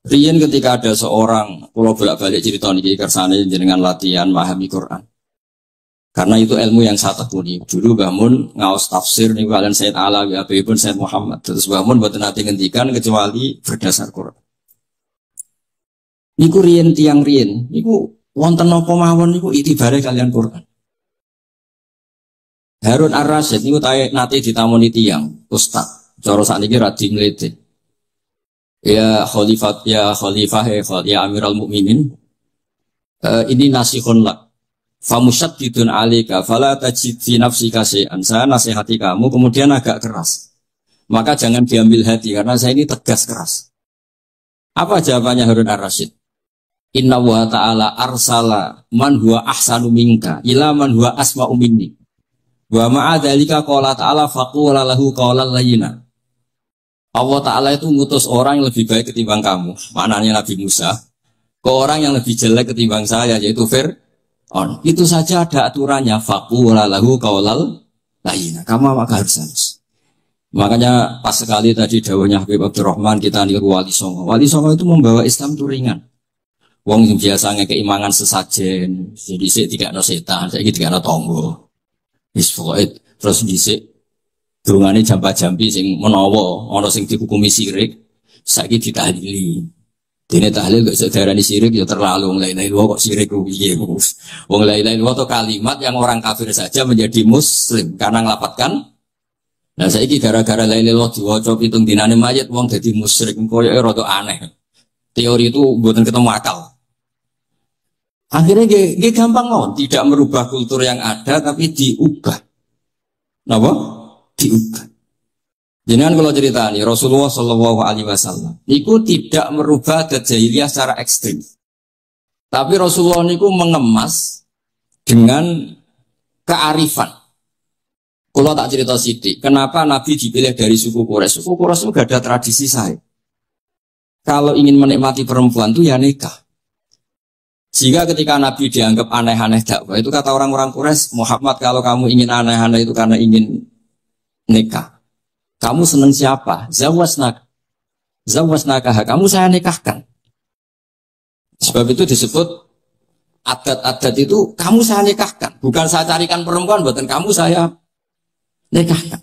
Riyen ketika ada seorang, pulau bolak-balik cerita niki kersane jenengan latihan memahami Quran. Karena itu ilmu yang saya tekuni. Dulu Bahmun ngaos tafsir nih kalian Sayyid Alawi, pun Sayyid Muhammad. Terus Bahmun buat nanti ngendikan kecuali berdasar Quran. Niku riyen tiang riyen, niku wonten napa mawon niku itibare kalian Quran. Harun Ar-Rasyid niku nate ditamoni tiang ustaz. Cara sakniki radi mlete. Ya Khalifah, ya Amirul Mukminin. Ini nasihun lak. Famusyaddidun 'alaika fala tajid fi nafsika syai'an. Saya nasihati kamu kemudian agak keras. Maka jangan diambil hati karena saya ini tegas keras. Apa jawabannya Harun Ar-Rasyid? Inna wa ta'ala arsala man huwa ahsanu minka ila man huwa asma'u minni. Wa ma'a dzalika qala ta'ala faqula lahu qawlan layyina. Allah Ta'ala itu ngutus orang yang lebih baik ketimbang kamu. Maknanya Nabi Musa. Ke orang yang lebih jelek ketimbang saya, yaitu Fir'aun. Itu saja ada aturannya. Faqula lahu qawlan layyina. Kamu maka harus halus. Makanya pas sekali tadi dawuhnya Habib Abdurrahman kita niru Wali Songo. Wali Songo itu membawa Islam itu ringan. Wong yang biasa ngekeimangan sesajen. Jadi saya tidak ada setan, saya tidak ada tonggo. Terus disik. Dungane jampa-jampi sing menawa ana sing dihukumi sirik saiki ditahlili. Dene tahlil kok sedarani sirik ya terlalu wong la ilaha illallah kok sirik ku piye Gus. Wong la ilaha illallah itu kalimat yang orang kafir saja menjadi muslim karena ngelapatkan. Nah saiki gara-gara la ilaha illallah diwaca pitung dinane mayit wong dadi musyrik koyo rada aneh. Teori itu mboten ketemu akal. Akhirnya nggih gampang mawon, tidak merubah kultur yang ada tapi diubah. Napa? Diubah. Jangan kalau cerita nih Rasulullah Shallallahu Alaihi Wasallam, niku tidak merubah adat jahiliyah secara ekstrim, tapi Rasulullah niku mengemas dengan kearifan. Kalau tak cerita sidik, kenapa Nabi dipilih dari suku Quraisy? Suku Quraisy itu gak ada tradisi saya. Kalau ingin menikmati perempuan tuh ya nikah. Sehingga ketika Nabi dianggap aneh-aneh dakwah, itu kata orang-orang Quraisy, Muhammad kalau kamu ingin aneh-aneh itu karena ingin nikah. Kamu seneng siapa? Zawasnaka. Kamu saya nikahkan. Sebab itu disebut adat-adat itu kamu saya nikahkan. Bukan saya carikan perempuan, buatan kamu saya nikahkan.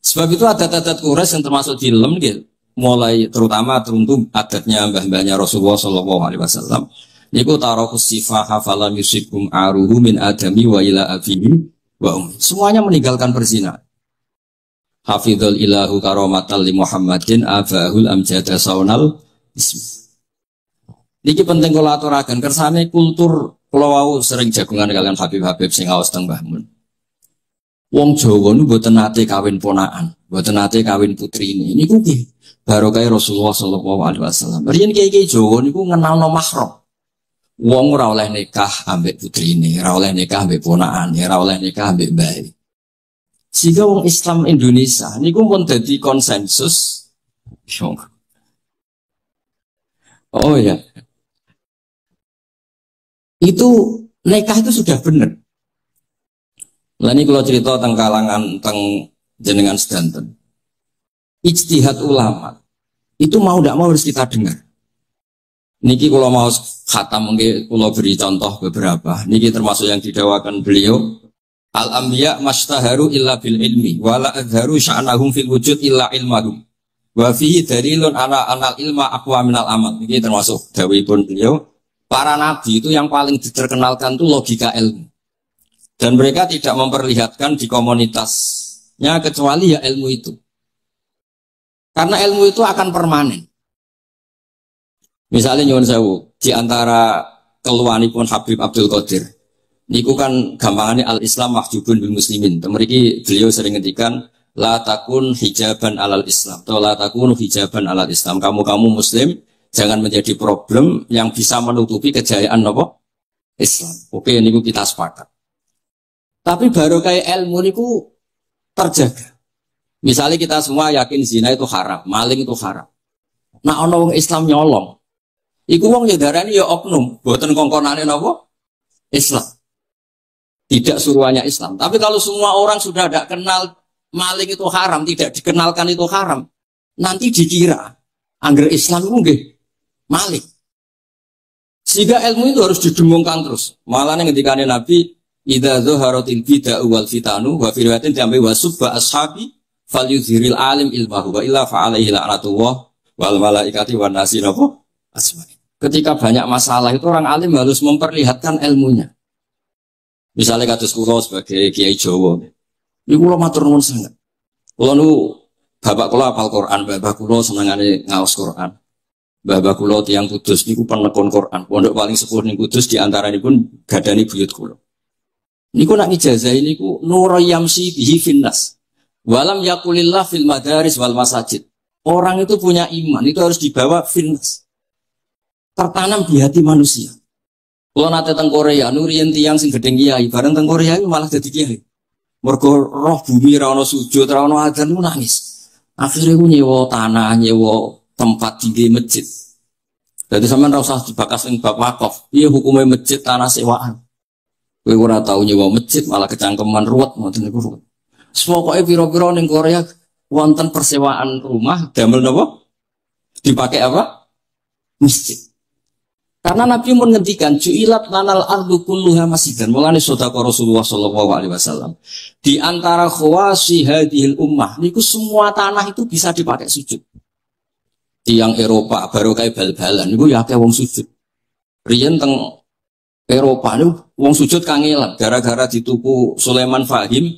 Sebab itu adat-adat Quraisy yang termasuk di lem gitu. Mulai terutama teruntuk adatnya mbah-mbahnya Rasulullah Shallallahu Alaihi Wasallam. Niku tarokus sifaha falam yusikum aruhu min adami wa ila abihi wa semuanya meninggalkan perzinahan. Hafidhul ilahu karomatal li Muhammadin abahul amjada saunal ismi. Niki penting kula aturaken kersane kultur kula wau sering jagungan kalian Habib-habib sing aos teng Mbah Mun. Wong Jawa niku mboten nate kawin ponakan, mboten nate kawin putrine. Niku nggih barokah Rasulullah sallallahu alaihi wasallam. Riyen kiai-kiai Jawa niku ngenalno mahram. Wong ora oleh nikah ambek putrine, ora oleh nikah ambek ponakane, ora oleh nikah ambek mbae. Sehingga wong Islam Indonesia niku pun jadi konsensus. Oh ya. Itu nikah itu sudah benar. Lah ini kalau cerita tentang kalangan tentang jenengan sedanten. Ijtihad ulama itu mau tidak mau harus kita dengar. Niki kalau mau khatam mungkin kalau beri contoh beberapa. Niki termasuk yang didawakan beliau. Al-anbiya mastaharu illa bil ilmi wala adharu sya'nahum fil wujud illa ilmahum wa fihi dalilun ala anal ilma aqwa minal amal. Ini termasuk dawuhipun beliau, para nabi itu yang paling diterkenalkan itu logika ilmu dan mereka tidak memperlihatkan di komunitasnya kecuali ya ilmu itu, karena ilmu itu akan permanen. Misalnya nyuwun sewu di antara keluhanipun Habib Abdul Qadir niku kan gampangannya al-Islam mahjubun bil muslimin. Mriki beliau sering ngendikan la takun hijaban alal Islam atau la takun hijaban alal Islam. Kamu muslim jangan menjadi problem yang bisa menutupi kejayaan apa? Islam. Oke, niku kita sepakat. Tapi baru kayak ilmu niku terjaga. Misalnya kita semua yakin zina itu haram, maling itu haram. Nah ana wong Islam nyolong. Iku wong ya darani ya oknum, boten kongkonane napa? Islam. Tidak suruhannya Islam. Tapi kalau semua orang sudah tidak kenal maling itu haram, tidak dikenalkan itu haram, nanti dikira angger Islam itu nggih Malik. Sehingga ilmu itu harus didengungkan terus. Malah ketika Nabi idza dzaharatil bid'ah wal fitanu wa fi riwayatin diambil wasubba ashabi falyuzhiril alim ilmahu wa illa fa'alaihi la'natullah wal malaikati wan nasi napa asma'i. Ketika banyak masalah itu orang alim harus memperlihatkan ilmunya. Misalnya kados kula sebagai kiai Jawa. Niku kula matur nuwun sanget. Kula nu bapak kula hafal Quran, bapak kula senengane ngaos Quran. Bapak kula tiyang Kudus niku penekun Quran. Pondok paling sepuh ning Kudus di antaranipun gadani buyut kula. Niku nak ngijazahi niku nur yamsi bihi finnas. Walam yakulillah fil madaris wal masajid. Orang itu punya iman, itu harus dibawa finnas. Tertanam di hati manusia. Kalau nate teng Korea, nurian tiang sing gedeng kiai, bareng teng Korea itu malah jadi kiai. Mergo roh bumi ra ono sujud, ra ono adzan nangis. Akhirnya ku nyewa tanah, nyewa tempat tinggi masjid. Jadi sampean ra usah dibakas ning bab wakaf. Piye hukume masjid tanah sewaan? Kowe ora tau nyewa masjid malah kecangkeman ruwet ngoten niku ruwet. Pokoke pira-pira ning Korea wonten persewaan rumah damel napa? Dipakai apa? Masjid. Karena Nabi pun ngendikan ju'ilat lanal ardu kulluha masjidan. Mulane sedekah Rasulullah sallallahu alaihi wasallam. Di antara khawasi hadhil ummah niku semua tanah itu bisa dipakai sujud. Tiang Eropa baru kayak bal-balan niku ya akeh wong sujud. Riyen teng Eropa niku wong sujud kangelan gara-gara dituku Sulaiman Fahim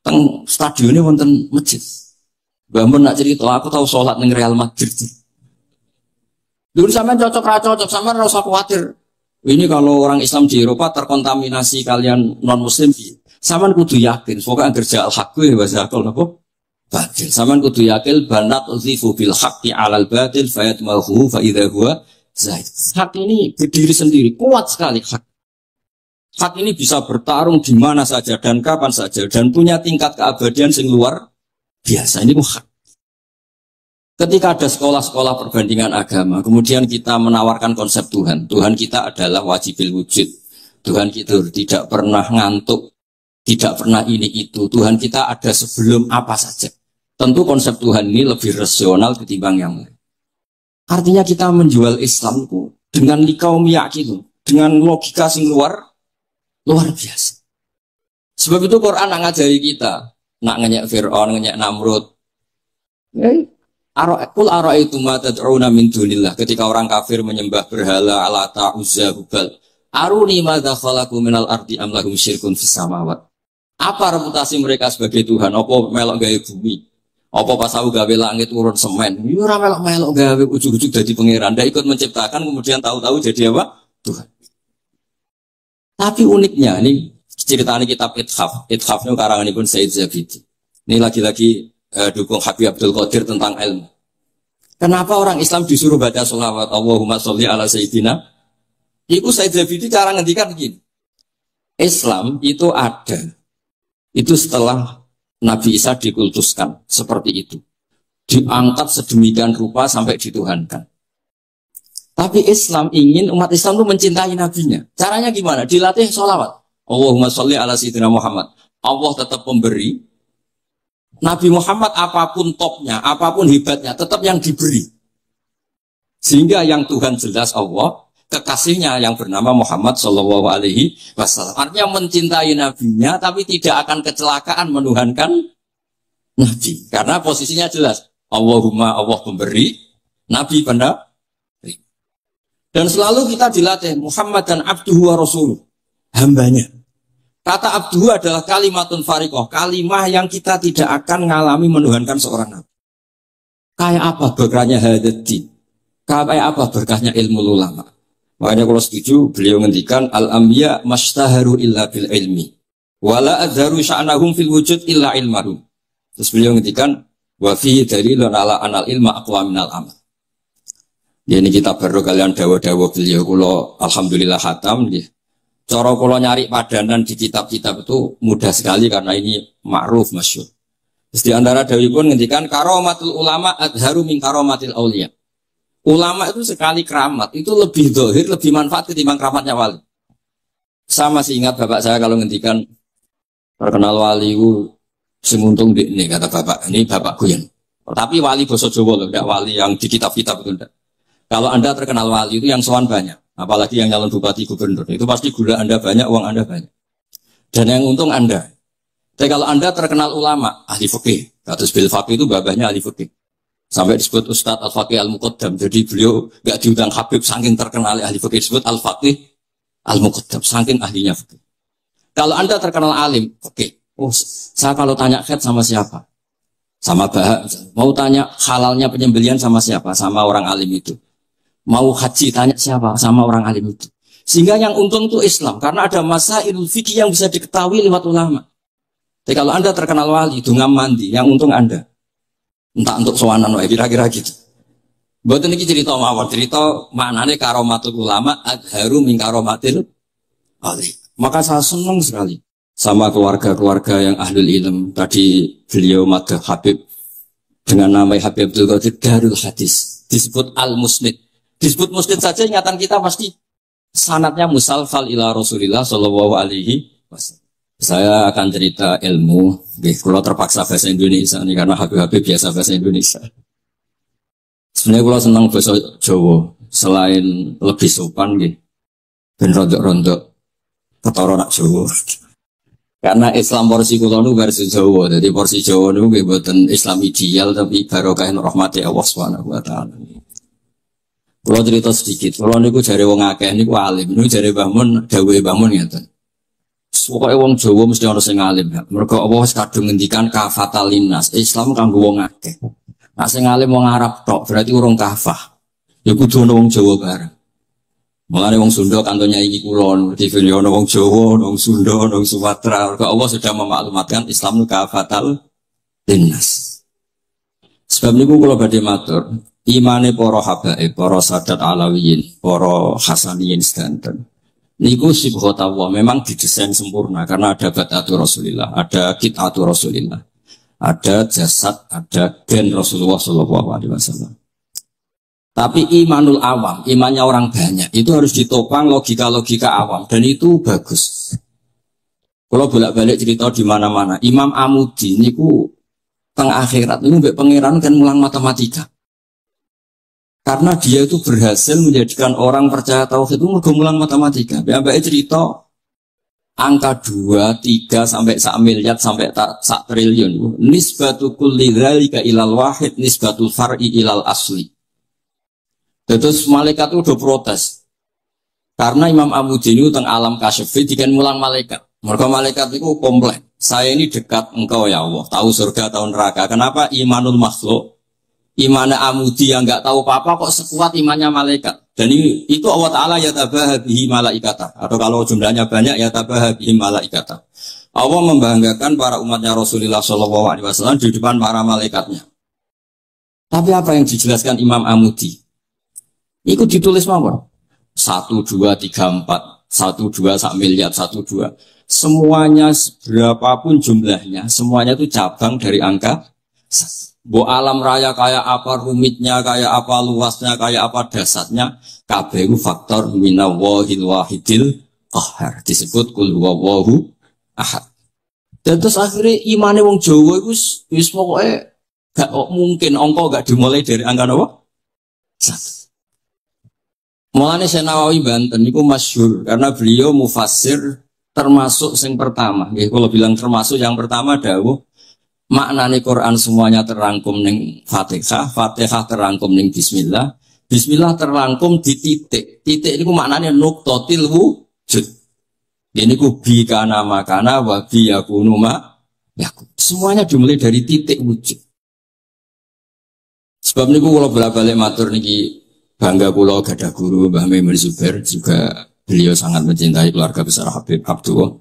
teng stadionnya wonten masjid. Mbah mun nak cerita aku tahu salat ning Real Madrid. Dulu sampean cocok, sampean ora usah khawatir. Ini kalau orang Islam di Eropa terkontaminasi kalian non Muslim, sampean kudu yakin. Semoga agar ja'al haqqi wa zaqal napa? Batil. Sampean kudu yakin banat uzifu bil haqqi 'alal batil fayatmahu fa idza huwa zaid. Hak ini berdiri sendiri, kuat sekali hak. Hak ini bisa bertarung di mana saja dan kapan saja dan punya tingkat keabadian sing luar biasa. Ini hak. Ketika ada sekolah-sekolah perbandingan agama, kemudian kita menawarkan konsep Tuhan. Tuhan kita adalah wajibil wujud. Tuhan kita tidak pernah ngantuk, tidak pernah ini itu. Tuhan kita ada sebelum apa saja. Tentu konsep Tuhan ini lebih rasional ketimbang yang lain. Artinya kita menjual Islam itu dengan likaum yakin, dengan logika sing luar biasa. Sebab itu Quran nak ngajari kita, nak ngenyek Fir'aun, ngenyek Namrud. Kul ara'aytum ma tad'una min dunillah. Ketika orang kafir menyembah berhala Lata, Uzza, Hubal. Aruni madza khalaqu minal ardi am lahum syirkun fis samawat. Apa reputasi mereka sebagai Tuhan? Apa melok gawe bumi? Apa pas aku gawe langit urun semen? Yo ora melok gawe ujug-ujug dadi pangeran. Ndak ikut menciptakan kemudian tahu-tahu jadi apa? Tuhan. Tapi uniknya ini ceritanya kitab Ithaf. Ithaf itu karanganipun Said Zabidi. Ini lagi-lagi dukung Habib Abdul Qadir tentang ilmu. Kenapa orang Islam disuruh baca sholawat Allahumma sholli ala sayyidina? Iku Said Zabidi cara ngendikan begini. Islam itu ada. Itu setelah Nabi Isa dikultuskan seperti itu. Diangkat sedemikian rupa sampai dituhankan. Tapi Islam ingin umat Islam itu mencintai nabinya. Caranya gimana? Dilatih sholawat. Allahumma sholli ala sayyidina Muhammad. Allah tetap pemberi. Nabi Muhammad apapun topnya, apapun hebatnya, tetap yang diberi. Sehingga yang Tuhan jelas Allah, kekasihnya yang bernama Muhammad Shallallahu Alaihi Wasallam. Artinya mencintai nabinya, tapi tidak akan kecelakaan menuhankan nabi. Karena posisinya jelas. Allahumma Allah pemberi, nabi pendapatnya. Dan selalu kita dilatih Muhammad dan abduhu wa rasuluh, hambanya. Kata abduhu adalah kalimatun fariqoh, kalimah yang kita tidak akan mengalami menuhankan seorang nabi. Kayak apa berkahnya hadati? Kayak apa berkahnya ilmu ulama? Makanya kalau setuju, beliau ngendikan al-anbiya mastaharu illa bil ilmi, wala adharu sya'nahum fil wujud illa ilmahum. Terus beliau ngendikan wa fi dalilun ala anal ilma aqwa minal amal. Ini kita baru kalian dawa-dawa beliau kula alhamdulillah khatam nggih. Cara kula nyari padanan di kitab-kitab itu mudah sekali karena ini ma'ruf masyhur. Terus di antara dawuhipun ngendikan karomatul ulama adharu min karomatil auliya. Ulama itu sekali keramat itu lebih zahir, lebih manfaat ketimbang keramatnya wali. Saya masih ingat bapak saya kalau ngendikan terkenal wali itu semuntung ini kata bapak, ini bapakku yang. Tapi wali basa Jawa loh, tidak wali yang di kitab-kitab itu enggak. Kalau Anda terkenal wali itu yang sowan banyak, apalagi yang calon bupati gubernur, itu pasti gula Anda banyak, uang Anda banyak. Dan yang untung Anda. Tapi kalau Anda terkenal ulama, ahli fikih, kados bil faqih itu babahnya ahli fikih. Sampai disebut Ustadz Al-Faqih Al-Muqaddam. Jadi beliau gak diundang Habib saking terkenal ahli fikih, disebut Al-Faqih Al-Muqaddam, saking ahlinya fikih. Kalau Anda terkenal alim, fikih. Oh, saya kalau tanya khed sama siapa? Sama Bahak. Mau tanya halalnya penyembelian sama siapa? Sama orang alim itu. Mau haji tanya siapa? Sama orang alim itu. Sehingga yang untung itu Islam. Karena ada masail fikih yang bisa diketahui lewat ulama. Jadi kalau Anda terkenal wali, dungam mandi, yang untung Anda. Entah untuk sowanan, kira-kira gitu. Buat ini cerita mawar. Cerita maknanya karomatul ulama, adharu min karomatil wali. Maka saya senang sekali sama keluarga-keluarga yang ahlul ilm. Tadi beliau madah Habib dengan nama Habib Abdul Qadir Darul Hadis. Disebut Al-Musnid. Disebut musnid saja ingatan kita pasti sanadnya musalfal ila Rasulillah sallallahu alaihi wasallam. Saya akan cerita ilmu, kalau terpaksa bahasa Indonesia ini karena Habib-Habib biasa bahasa Indonesia. Sebenarnya kalau senang bahasa Jawa, selain lebih sopan gitu, ben rondok-rondok ketara nak Jawa. Karena Islam porsi kula nu versi Jawa, jadi porsi Jawa nu nggih boten Islam ideal tapi barokah rahmati Allah Subhanahu wa taala. Kalau cerita sedikit, kalau niku jare wong akeh niku alim, niku jare Mbah Mun, dawuhe Mbah Mun ngeten. Pokoke wong Jawa mesti ana sing alim. Mergo Allah wis kadung ngendikan kafatal linnas, Islam kanggo wong akeh. Nek sing alim wong Arab tok, berarti urung kafah. Ya kudu ana wong Jawa bareng. Mulane wong Sunda kantonnya iki kula, TV ana wong Jawa, ana wong Sunda, ana wong Sumatera. Mergo Allah sudah memaklumatkan Islam niku kafatal linnas. Sebab niku kula badhe matur, imane para habaib, para sadat alawiyin, para hasaniyin sedanten. Niku sibghatullah memang didesain sempurna karena ada batatu Rasulillah, ada kitatu Rasulillah, ada jasad, ada gen Rasulullah sallallahu alaihi wasallam. Tapi imanul awam, imannya orang banyak itu harus ditopang logika-logika awam dan itu bagus. Kalau bolak-balik cerita di mana-mana, Imam Amudi niku teng akhirat niku mbek pangeran kan mulang matematika. Karena dia itu berhasil menjadikan orang percaya tauhid itu mulang matematika. Mbak cerita angka 2, 3 sampai 1 miliar sampai 1 triliun. Nisbatu kulli dzalika ilal wahid nisbatul far'i ilal asli. Terus malaikat itu udah protes. Karena Imam Amudi ini teng alam kasyafi dikan mulang malaikat. Mereka malaikat itu komplain. Saya ini dekat engkau ya Allah, tahu surga, tahu neraka. Kenapa imanul makhluk? Imannya Amudi yang nggak tahu apa-apa kok sekuat imannya malaikat. Dan itu Allah Ta'ala ya tabahabihi malaikata. Atau kalau jumlahnya banyak ya tabahabihi malaikata. Allah membanggakan para umatnya Rasulullah SAW di depan para malaikatnya. Tapi apa yang dijelaskan Imam Amudi? Itu ditulis mawar. 1, 2, 3, 4. 1, 2, 1 miliar, 1, 2. Semuanya berapapun jumlahnya, semuanya itu cabang dari angka 1. Bo alam raya kayak apa rumitnya, kayak apa luasnya, kayak apa dasarnya, kabeh faktor minallahil wahidil qahhar. Disebut kul huwallahu ahad. Dan terus akhirnya imane wong Jawa iku wis pokoke gak mungkin angka gak dimulai dari angka apa? 1. Mulane Syekh Nawawi Banten niku masyhur karena beliau mufassir termasuk yang pertama. Nggih kula bilang termasuk yang pertama dawuh maknane Quran semuanya terangkum ning Fatihah, Fatihah terangkum ning Bismillah, Bismillah terangkum di titik. Titik niku maknane nuqtatil wujud. Ini ku bi kana makana wa bi yakunu ma yakun. Semuanya dimulai dari titik wujud. Sebab niku kula bolak-balik matur niki bangga kula gadah guru Mbah Maimun Zubair, juga beliau sangat mencintai keluarga besar Habib Abdullah.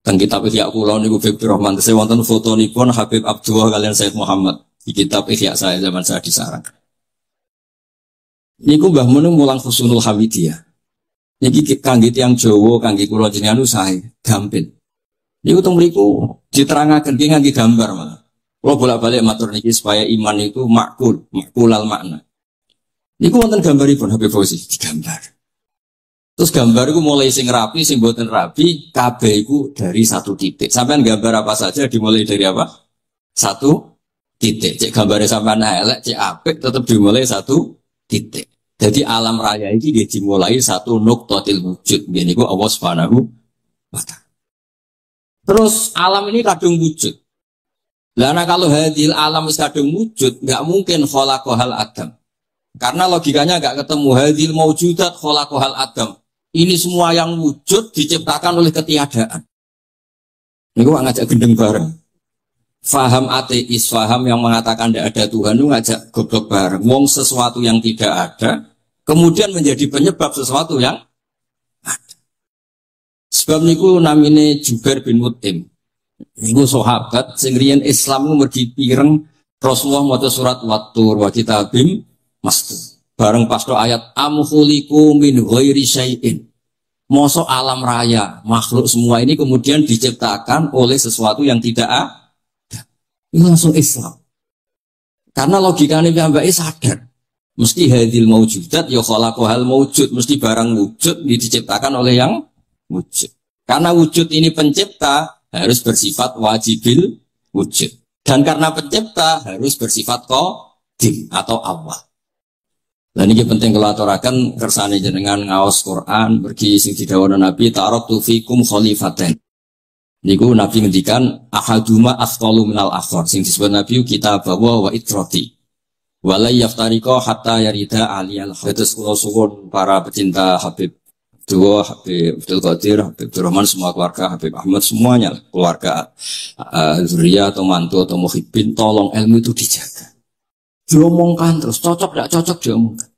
Dan kitab Ihya kula niku Fikri Rahman tesih wonten fotonipun Habib Abdullah kalian Said Muhammad di kitab Ihya saya zaman saya di Sarang. Niku Mbah Mun mulang Husnul Hamidiyah. Niki kangge tiyang Jawa, kangge kula jenengan sae gampil. Niku teng mriku diterangaken ki ngangge gambar malah. Kula bolak-balik matur niki supaya iman itu makulal makna. Niku wonten gambaripun Habib Fauzi digambar. Terus gambar itu mulai sing rapi, sing boten rapi, kabeh iku dari 1 titik. Sampean gambar apa saja dimulai dari apa? 1 titik. Cek gambarnya sampean elek, cek apik tetap dimulai 1 titik. Jadi alam raya ini dia dimulai satu nuqtatil wujud. Ini ku Allah Subhanahu wa ta'ala. Terus alam ini kadung wujud. Nah kalau hadil alam kadung wujud, nggak mungkin khalaqahal adam. Karena logikanya nggak ketemu hadil maujudat khalaqahal adam. Ini semua yang wujud diciptakan oleh ketiadaan. Ini gua ngajak gendeng bareng. Faham ateis, faham yang mengatakan tidak ada Tuhan itu ngajak goblok bareng. Wong sesuatu yang tidak ada, kemudian menjadi penyebab sesuatu yang ada. Sebab niku namine Jubair bin Mut'im. Niku sahabat sing riyen Islam mergi pireng Rasulullah maca surat Wat-Tur wa kitabim mastur. Bareng pas do ayat am khuliqu min ghairi syai'in. Mosok alam raya, makhluk semua ini kemudian diciptakan oleh sesuatu yang tidak ada. Ini langsung Islam. Karena logikanya piyambake sadar. Mesti hadil maujudat ya khalaqahal maujud, mesti barang wujud diciptakan oleh yang wujud. Karena wujud ini pencipta harus bersifat wajibil wujud. Dan karena pencipta harus bersifat qadim atau awal. Dan ini penting kalau aturakan kersane jenengan ngaos Quran pergi sing didhawuhna Nabi taraktu fikum khalifatain. Niku Nabi ngendikan ahaduma afdalu minal akhar. Sing disebut Nabi kitab wa itrati. Wala yaftariqa hatta yarida aliyal hadis. Kula suwun para pecinta Habib Dua, Habib Abdul Qadir, Habib Abdurrahman, semua keluarga Habib Ahmad, semuanya keluarga zuriyah atau mantu atau muhibbin, tolong ilmu itu dijaga. Diomongkan terus, cocok tidak cocok diomongkan.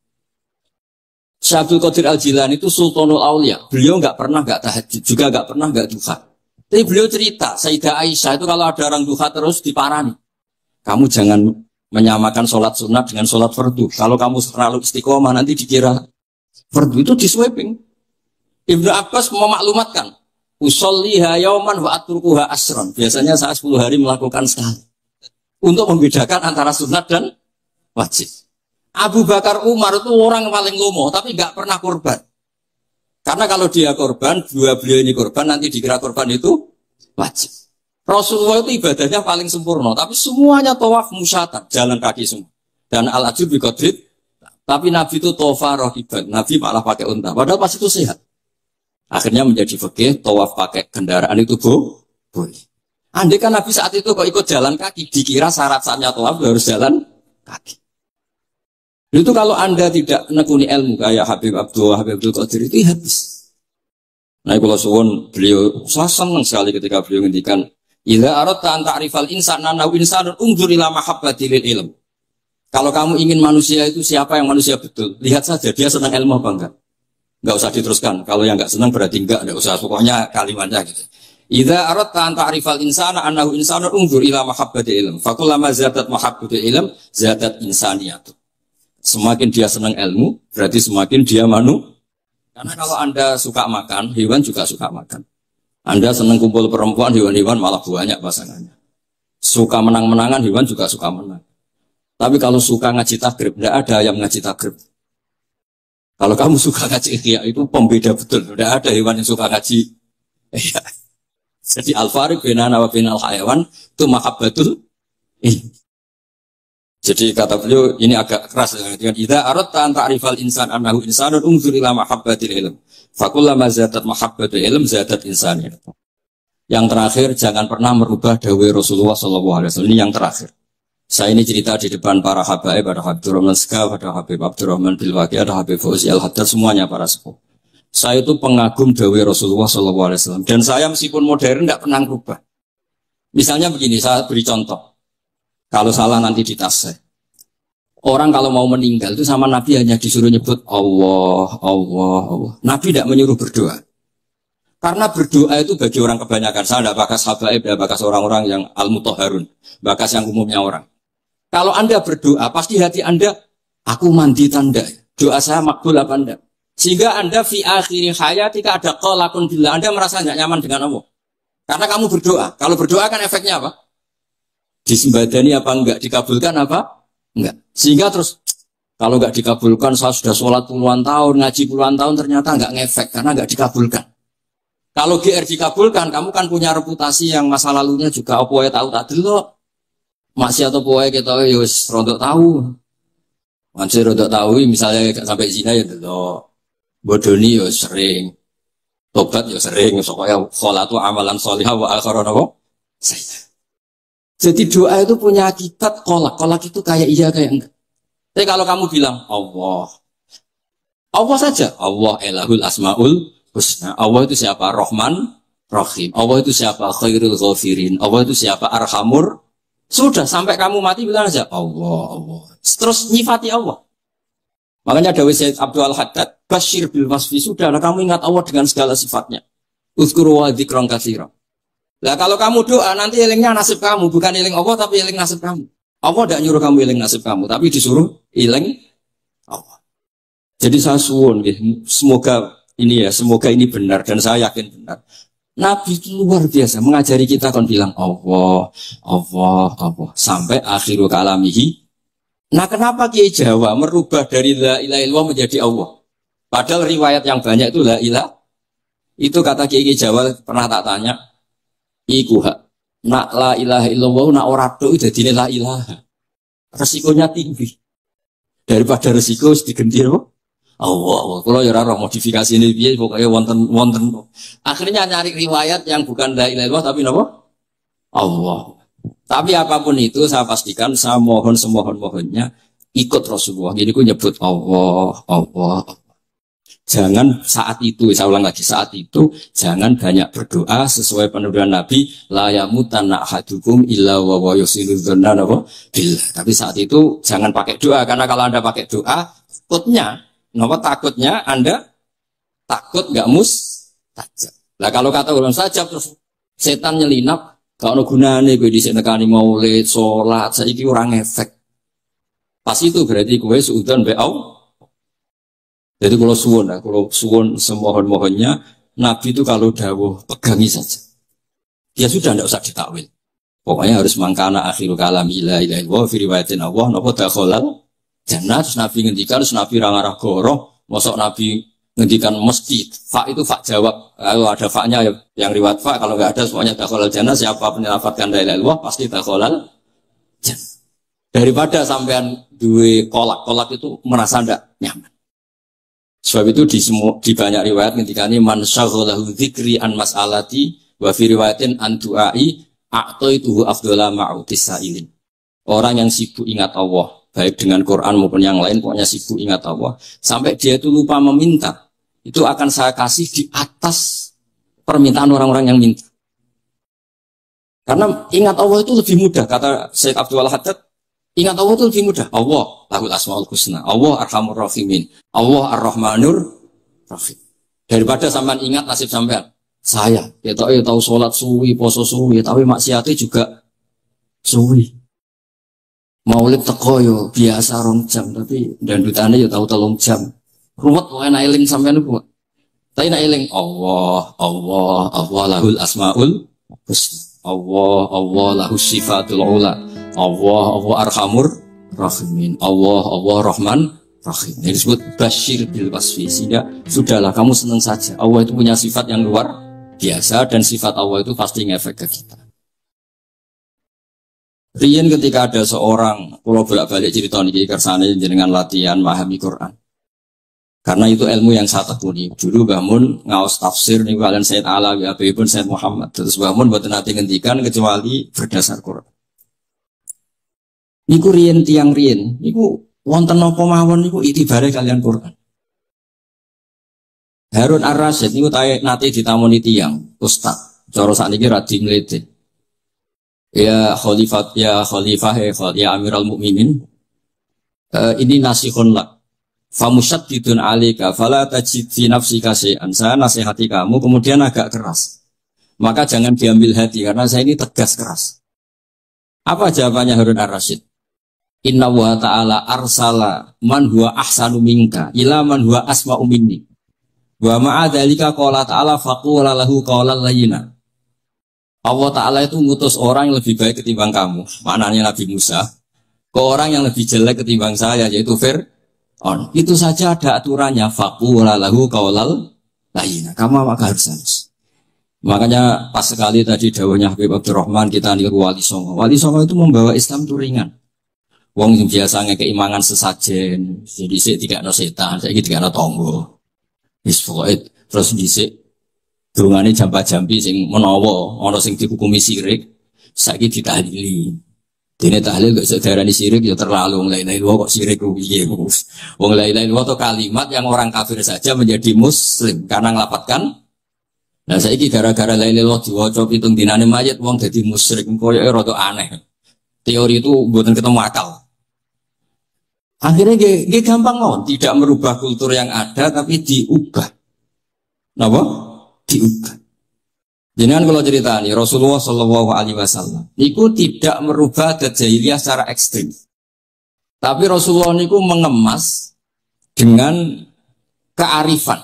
Syekh Abdul Qadir Al-Jilani itu Sultanul Aulia. Beliau nggak pernah nggak tahajud, juga nggak pernah nggak duha. Tapi beliau cerita, Sayyidah Aisyah itu kalau ada orang duha terus diparani. Kamu jangan menyamakan sholat sunat dengan sholat fardu. Kalau kamu terlalu istiqomah nanti dikira fardu itu diswiping. Ibnu Abbas memaklumatkan, usolliha yauman wa atrukuha asron. Biasanya saya 10 hari melakukan sekali. Untuk membedakan antara sunat dan wajib. Abu Bakar Umar itu orang paling lomo, tapi nggak pernah korban. Karena kalau dia korban, dua beliau ini korban, nanti dikira korban itu wajib. Rasulullah itu ibadahnya paling sempurna, tapi semuanya tawaf musyatan, jalan kaki semua. Dan al-ajub biqadrid, tapi Nabi itu tofa rohiban, Nabi malah pakai unta, padahal pas itu sehat. Akhirnya menjadi fikih, tawaf pakai kendaraan itu boleh. Andai kan Nabi saat itu kok ikut jalan kaki, dikira syarat-syaratnya tawaf harus jalan kaki. Itu kalau Anda tidak menekuni ilmu kayak Habib Abdul Qadir itu habis. Nah, kalau suwun beliau saya senang sekali ketika beliau ngendikan, "Idza aradta an ta'rifal insana nahu insanun unzur ila mahabbatil ilm." Kalau kamu ingin manusia itu siapa yang manusia betul, lihat saja dia senang ilmu apa enggak. Enggak usah diteruskan. Kalau yang enggak senang berarti enggak usah. Pokoknya kalimatnya gitu. Idza aradta an ta'rifal insana annahu insanun unzur ila mahabbatil ilm. Fakullama zadat mahabbatul ilm zadat insaniyatu. Semakin dia senang ilmu, berarti semakin dia Karena kalau Anda suka makan, hewan juga suka makan. Anda senang kumpul perempuan, hewan-hewan malah banyak pasangannya. Suka menang-menangan, hewan juga suka menang. Tapi kalau suka ngaji takrib, tidak ada yang ngaji takrib. Kalau kamu suka ngaji ikhya, itu pembeda betul. Tidak ada hewan yang suka ngaji. Jadi al-fariq bainana wa bainal hayawan itu mahabbatul ilm. Jadi kata beliau ini agak keras dengan idza aradta an ta'rifal insan annahu insanun unzur ila mahabbatil ilm. Fakullama zadat mahabbatul ilm zadat insaniyah. Yang terakhir jangan pernah merubah dawai Rasulullah SAW. Ini yang terakhir. Saya ini cerita di depan para habaib, ada Habib Abdurrahman Sekaf, ada Habib Abdurrahman Bilwaqi, ada Habib Fauzi Al-Haddad, semuanya para sepuh. Saya itu pengagum dawai Rasulullah SAW. Dan saya meskipun modern tidak pernah merubah. Misalnya begini, saya beri contoh. Kalau salah nanti ditasih. Orang kalau mau meninggal itu sama Nabi hanya disuruh nyebut Allah, Allah, Allah. Nabi tidak menyuruh berdoa. Karena berdoa itu bagi orang kebanyakan. Saya tidak bakas habaib, tidak bakas orang-orang yang al-mutahharun. Bakas yang umumnya orang. Kalau Anda berdoa, pasti hati Anda, aku mandi tanda. Doa saya makbul apa Anda? Sehingga Anda fi akhiri hayatika ada qalakun billah. Anda merasa tidak nyaman dengan Allah. Karena kamu berdoa. Kalau berdoa kan efeknya apa? Disembadani apa enggak, dikabulkan apa enggak, sehingga terus kalau enggak dikabulkan saya sudah sholat puluhan tahun, ngaji puluhan tahun ternyata enggak ngefek karena enggak dikabulkan. Kalau GR dikabulkan, kamu kan punya reputasi yang masa lalunya juga apa ya tahu tak dulu maksiat atau apa kita ya wis rodok tahu. Mansur untuk tahu misalnya gak sampai zina ya delok. Bodoni ya sering. Tobat ya sering. Pokoknya sholatu amalan sholihah wa akhiran apa? Saya. Jadi doa itu punya hakikat kolak. Kolak itu kayak iya kayak enggak. Tapi kalau kamu bilang Allah. Allah saja. Allah elahul asmaul husna. Allah itu siapa? Rahman, Rahim. Allah itu siapa? Khairul ghafirin. Allah itu siapa? Arhamur. Sudah sampai kamu mati bilang aja Allah, Allah. Terus nyifati Allah. Makanya Dawei Sayyid Abdul Haddad, Bashir bil wasfi, sudahlah kamu ingat Allah dengan segala sifatnya. Uzkuru wa dzikran katsiran. Lah kalau kamu doa nanti elingnya nasib kamu, bukan eling Allah tapi eling nasib kamu. Allah tidak nyuruh kamu eling nasib kamu, tapi disuruh eling Allah. Jadi saya suwun, semoga ini benar dan saya yakin benar. Nabi itu luar biasa mengajari kita kan bilang Allah, Allah, Allah sampai akhirul kalamihi. Nah kenapa Kiai Jawa merubah dari la ilaha illallah menjadi Allah? Padahal riwayat yang banyak itu la ilaha. Itu kata Kiai Jawa pernah tak tanya. Iku hak. Nak la ilaha illallah nak ora do jadi la ilaha. Resikonya tinggi. Daripada resiko diganti apa? Allah. Kalau ya ora modifikasi ini piye pokoknya wonten. Akhirnya nyari riwayat yang bukan la ilaha illallah tapi napa? Allah. Tapi apapun itu saya pastikan saya mohon semohon-mohonnya ikut Rasulullah. Jadi aku nyebut Allah, Allah. Jangan saat itu, saya ulang lagi, saat itu jangan banyak berdoa sesuai penurunan Nabi la yamutanna ahadukum illa wa yusiru dzanna billah. Tapi saat itu jangan pakai doa karena kalau Anda pakai doa takutnya Anda takut enggak mustajab. Lah kalau kata ulama sajab terus setan nyelinap kalau gunane kowe dhisik nekani maulid, salat, saiki ora ngefek. Pas itu berarti kowe suudzon mbek Allah. Jadi kalau suwun semohon-mohonnya Nabi itu kalau dawuh pegangi saja. Dia sudah tidak usah ditakwil. Pokoknya harus mangkana akhirul kalam la ilaha illallah fi riwayatin Allah napa dakhalal jannah. Nabi ngendikan terus Nabi ra ngarah goroh, mosok Nabi ngendikan mesti fa itu fa jawab. Kalau ada fa-nya yang riwayat fa, kalau enggak ada semuanya dakhalal jannah. Siapa penyelamatkan la ilaha illallah pasti dakhalal jannah. Daripada sampean duwe kolak itu merasa ndak nyaman. Sebab itu di banyak riwayat ketika ini man syaghalahu dzikri an mas'alati wa fi riwayatin an du'ai a'taituhu afdhala ma'utis sa'ilin. Orang yang sibuk ingat Allah, baik dengan Quran maupun yang lain, pokoknya sibuk ingat Allah, sampai dia itu lupa meminta, itu akan saya kasih di atas permintaan orang-orang yang minta. Karena ingat Allah itu lebih mudah, kata Syekh Abdul Haddad. Ingat Allah itu lebih mudah. Allah lahul asmaul husna. Allah arhamur rahimin. Allah ar-rahmanur rahim. Daripada sampean ingat nasib sampean. Saya, ya tahu sholat suwi, poso suwi, tapi maksiatnya juga suwi. Maulid teko yo biasa 2 jam, tapi dandutannya yo tahu 3 jam. Ruwet wae nek eling sampean ku. Tapi nek eling Allah, Allah, Allah lahul asmaul husna. Allah, Allah lahus sifatul ula. Allah, Allah arhamur rahimin. Allah, Allah rahman rahim. Ini disebut Bashir bil wasfi. Sehingga sudahlah kamu senang saja. Allah itu punya sifat yang luar biasa dan sifat Allah itu pasti ngefek ke kita. Rian ketika ada seorang, kalau bolak-balik cerita niki kersane jenengan latihan memahami Quran. Karena itu ilmu yang saya tekuni. Dulu bangun ngaos tafsir nih kalian Sayyid Alawi, Habibun Sayyid Muhammad. Terus bangun buat nanti ngendikan kecuali berdasar Quran. Niku riyen tiang riyen, niku wonten napa mawon niku itibare kalian Quran. Harun Ar-Rasyid niku nate ditamoni tiang ustaz. Cara sakniki ra dimlete. Ya khalifah ya Amiral Mukminin. Ini nasihun lak. Famusyaddidun 'alaika fala tajid fi nafsika syai'an. Saya nasihati kamu kemudian agak keras. Maka jangan diambil hati karena saya ini tegas keras. Apa jawabannya Harun Ar-Rasyid? Inna wa ta'ala arsala man huwa ahsanu minka ila man huwa asma'u minni. Wa ma'adhalika qala ta'ala faqula lahu qawlan layyina. Allah Ta'ala itu ngutus orang yang lebih baik ketimbang kamu. Maknanya Nabi Musa. Ke orang yang lebih jelek ketimbang saya yaitu Fir'aun. Itu saja ada aturannya. Faqula lahu qawlan layyina. Kamu maka harus halus. Makanya pas sekali tadi dawuhnya Habib Abdurrahman kita niru Wali Songo. Wali Songo itu membawa Islam itu ringan. Wong sing biasa ngekei sesajen, jadi dhisik dikakno setan, saiki dikakno tangga. Wis pokoke terus dhisik dongane jampa-jampi sing menawa ana sing dihukumi syirik, saiki ditahlili. Dene tahlil kok darani syirik ya terlalu, la ilaha illallah kok syirik ku piye. Wong la ilaha illallah itu kalimat yang orang kafir saja menjadi muslim karena ngelapatkan. Nah saiki gara-gara la ilaha illallah diwaca pitung dinane mayit wong dadi musyrik, koyoke rada aneh. Teori itu mboten ketemu akal. Akhirnya dia gampang mau tidak merubah kultur yang ada tapi diubah. Napa? Diubah. Jangan kalau cerita nih Rasulullah Shallallahu Alaihi Wasallam, niku tidak merubah adat jahiliyah secara ekstrim. Tapi Rasulullah niku mengemas dengan kearifan.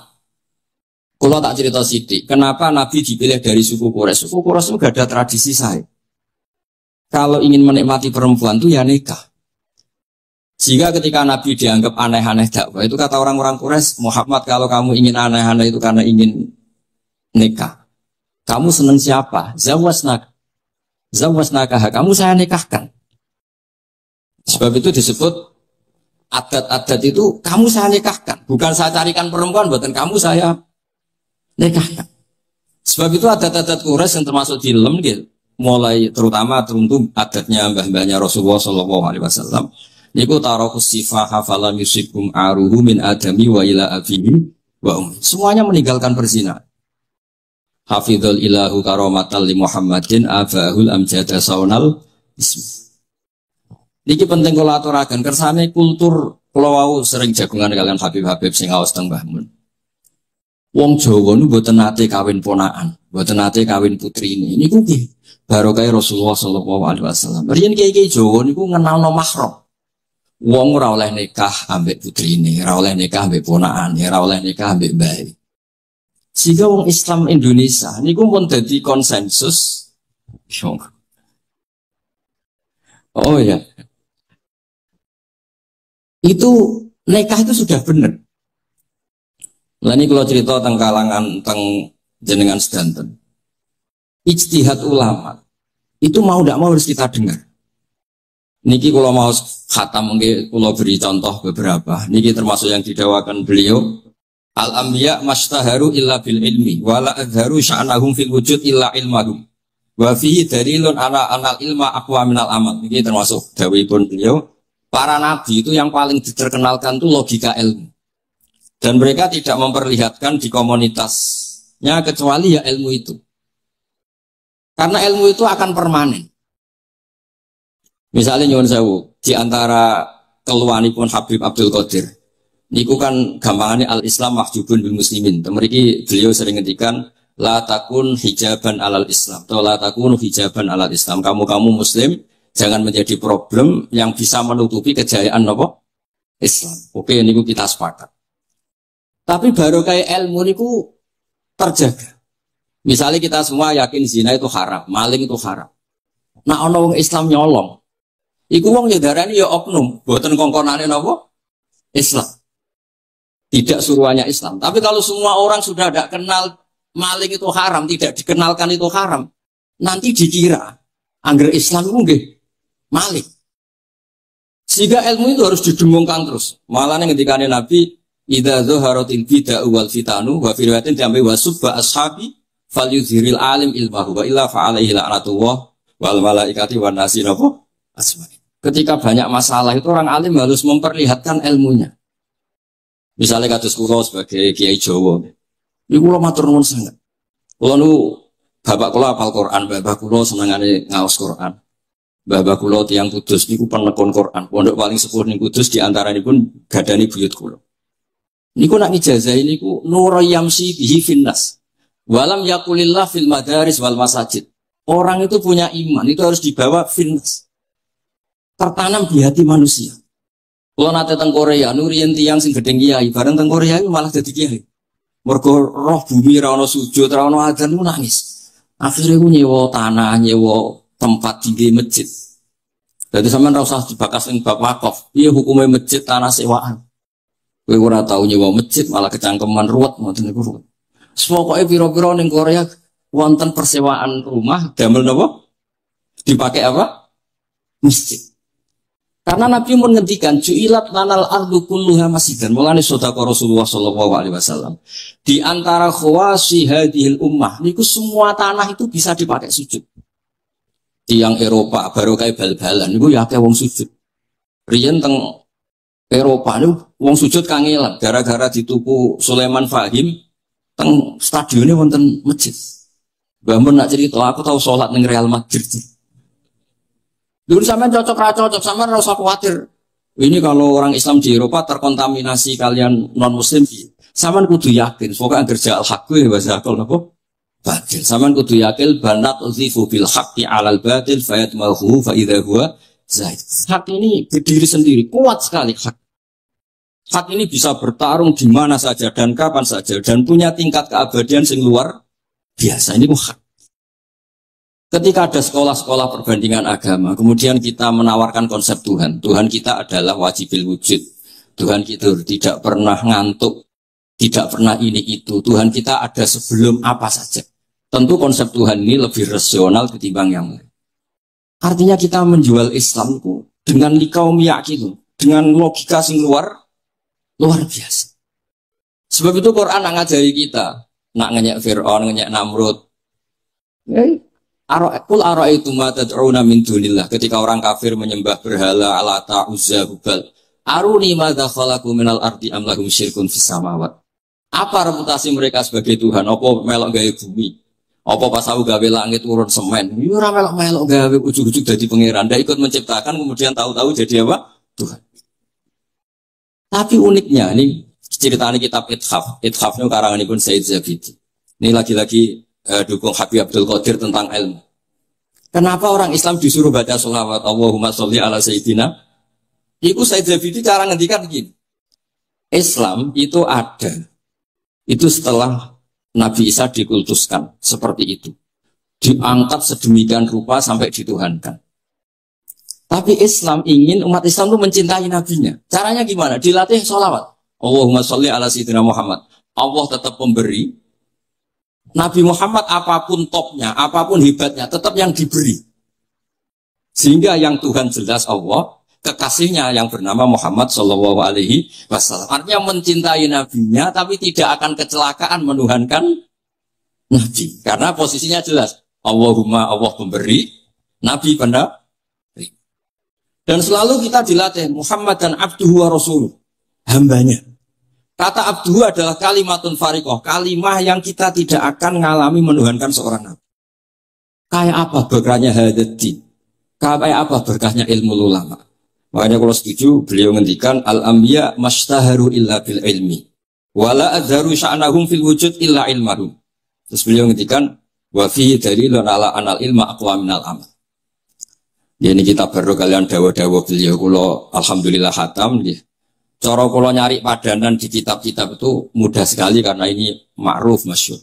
Kalau tak cerita sidik, kenapa Nabi dipilih dari suku Quraisy? Suku Quraisy itu gak ada tradisi saya. Kalau ingin menikmati perempuan itu ya nikah. Jika ketika Nabi dianggap aneh-aneh dakwah, itu kata orang-orang Quraisy, Muhammad kalau kamu ingin aneh-aneh itu karena ingin nikah. Kamu senang siapa? Zawasnak. Zawasnakah, kamu saya nikahkan. Sebab itu disebut adat-adat itu kamu saya nikahkan. Bukan saya carikan perempuan, buatan kamu saya nikahkan. Sebab itu adat-adat Quraisy yang termasuk di lem gitu. Mulai terutama teruntuk adatnya mbah-mbahnya Rasulullah SAW. Niku tarokus sifah hafalam yusikum aruhu min adami wa ila abihi wa semuanya meninggalkan berzina. Hafidhul ilahu karomatal li Muhammadin abahul amjada saunal ismi. Niki penting kula aturaken kersane kultur kula wau sering jagungan kalian Habib-habib sing aos teng Mbah Mun. Wong Jawa nu mboten nate kawin ponakan, mboten nate kawin putrine. Niku nggih barokah Rasulullah sallallahu alaihi wasallam. Riyen kiai-kiai Jawa niku ngenalno mahram. Wong ora oleh nikah ambek putrine, ora oleh nikah ambek ponakane, ora oleh nikah ambek mbae. Jika wong Islam Indonesia niku pun dadi konsensus. Oh ya. Itu nikah itu sudah benar. Lah ini kalau cerita tentang kalangan tentang jenengan sedanten. Ijtihad ulama itu mau tidak mau harus kita dengar. Niki kalau mau khatam mungkin kalau beri contoh beberapa. Niki termasuk yang didawakan beliau. Al-anbiya mastaharu illa bil ilmi wala adharu sya'nahum fil wujud illa ilmahum. Wa fihi dalilun ana anal ilma aqwa minal amal. Niki termasuk dawuhipun beliau. Para nabi itu yang paling diterkenalkan itu logika ilmu. Dan mereka tidak memperlihatkan di komunitasnya kecuali ya ilmu itu. Karena ilmu itu akan permanen. Misalnya nyuwun sewu, di antara keluhanipun Habib Abdul Qadir, niku kan gampangannya al-Islam mahjubun bil muslimin. Temeriki beliau sering ngendikan la takun hijaban alal Islam atau la takun hijaban alal Islam. Kamu muslim jangan menjadi problem yang bisa menutupi kejayaan apa? Islam. Oke, niku kita sepakat. Tapi baru kayak ilmu niku terjaga. Misalnya kita semua yakin zina itu haram, maling itu haram. Nah ono wong Islam nyolong. Iku wong ya darani ya oknum, boten kongkonane napa? Islam. Tidak suruhannya Islam. Tapi kalau semua orang sudah tidak kenal maling itu haram, tidak dikenalkan itu haram, nanti dikira angger Islam itu nggih maling. Sehingga ilmu itu harus didengungkan terus. Malah ngendikane Nabi, idza dzaharatil bid'ah wal fitanu wa fi riwayatin diambil wasubba ashabi falyuzhiril alim ilmahu wa illa fa'alaihi la'natullah wal malaikati wan nasi napa asma'i. Ketika banyak masalah itu orang alim harus memperlihatkan ilmunya. Misalnya kados kula sebagai kiai Jawa. Niku kula matur nuwun sanget. Kula nu bapak kula hafal Quran, bapak kula senengane ngaos Quran. Bapak kula tiyang Kudus niku penekun Quran. Pondok paling sepuh ning Kudus di antaranipun gadani buyut kula. Niku nak ngijazah niku nur yamsi bihi finnas. Walam yakulillah fil madaris wal masajid. Orang itu punya iman, itu harus dibawa finnas. Tertanam di hati manusia. Kalau nate teng Korea, nurian tiang sing gedeng kiai, bareng teng Korea itu malah jadi kiai. Mergo roh bumi ra ono sujud, ra ono adzan ku nangis. Akhirnya ku nyewa tanah, nyewa tempat tinggi masjid. Jadi sampean ra usah dibakas ning bab wakaf. Piye hukume masjid tanah sewaan? Kowe ora tau nyewa masjid malah kecangkeman ruwet ngoten niku ruwet. Pokoke pira-pira ning Korea wonten persewaan rumah damel napa? Dipakai apa? Masjid. Karena Nabi menghentikan ju'ilat lanal ardu kulluha masjidan. Mulane sedekah Rasulullah sallallahu alaihi wasallam. Di antara khawasi hadhil ummah niku semua tanah itu bisa dipakai sujud. Tiang Eropa baru kayak bal-balan niku ya akeh wong sujud. Riyen teng Eropa niku wong sujud kangelan gara-gara dituku Sulaiman Fahim teng stadionnya wonten masjid. Mbah mun nak cerita aku tahu sholat ning Real Madrid. Dulu sampean cocok, sampean ora usah khawatir. Ini kalau orang Islam di Eropa terkontaminasi kalian non Muslim, sampean kudu yakin. Semoga kerja al-haq ya bahasa akal napa? Batil. Sampean kudu yakin banat uzifu bil haqqi 'alal batil fayatmahu fa idza huwa zaid. Hak ini berdiri sendiri, kuat sekali hak. Hak ini bisa bertarung di mana saja dan kapan saja dan punya tingkat keabadian sing luar biasa. Ini hak. Ketika ada sekolah-sekolah perbandingan agama, kemudian kita menawarkan konsep Tuhan. Tuhan kita adalah wajibil wujud. Tuhan kita tidak pernah ngantuk, tidak pernah ini itu. Tuhan kita ada sebelum apa saja. Tentu konsep Tuhan ini lebih rasional ketimbang yang lain. Artinya kita menjual Islam itu dengan likaum yakin, dengan logika sing luar biasa. Sebab itu Quran nak ngajari kita, nak ngenyek Fir'aun, ngenyek Namrud. Qul ara'aytum ma tad'una min dunillah, ketika orang kafir menyembah berhala Lata, Uzza, Hubal. Aruni madza khalaqu minal ardi am lahum syirkun fis samawat. Apa reputasi mereka sebagai Tuhan? Apa melok gawe bumi? Apa pas aku gawe langit urun semen? Yo ora melok gawe ujug-ujug dadi pangeran. Ndak ikut menciptakan kemudian tahu-tahu jadi apa? Tuhan. Tapi uniknya ini ceritanya kitab Ithaf. Ithaf itu karanganipun Said Zabidi. Ini lagi-lagi dukung Habib Abdul Qadir tentang ilmu. Kenapa orang Islam disuruh baca sholawat Allahumma sholli ala Sayyidina? Iku Said Zabidi cara ngendikan begini. Islam itu ada. Itu setelah Nabi Isa dikultuskan seperti itu. Diangkat sedemikian rupa sampai dituhankan. Tapi Islam ingin umat Islam itu mencintai nabinya. Caranya gimana? Dilatih sholawat. Allahumma sholli ala Sayyidina Muhammad. Allah tetap pemberi. Nabi Muhammad apapun topnya, apapun hebatnya, tetap yang diberi. Sehingga yang Tuhan jelas Allah, kekasihnya yang bernama Muhammad Shallallahu Alaihi Wasallam. Artinya mencintai nabinya, tapi tidak akan kecelakaan menuhankan nabi. Karena posisinya jelas. Allahumma Allah pemberi, nabi pendapatnya. Dan selalu kita dilatih Muhammad dan abduhu wa rasuluh, hambanya. Kata abduhu adalah kalimatun farikoh, kalimah yang kita tidak akan mengalami menuhankan seorang nabi. Kayak apa berkahnya hadati? Kayak apa berkahnya ilmu ulama? Makanya kalau setuju, beliau ngendikan al-anbiya mastaharu illa bil ilmi, wala adharu sya'nahum fil wujud illa ilmahum. Terus beliau ngendikan wa fi dalilun ala anal ilma aqwa minal amal. Ini kita baru kalian dawa-dawa beliau kula alhamdulillah khatam nggih. Cara kula nyari padanan di kitab-kitab itu mudah sekali karena ini ma'ruf masyhur.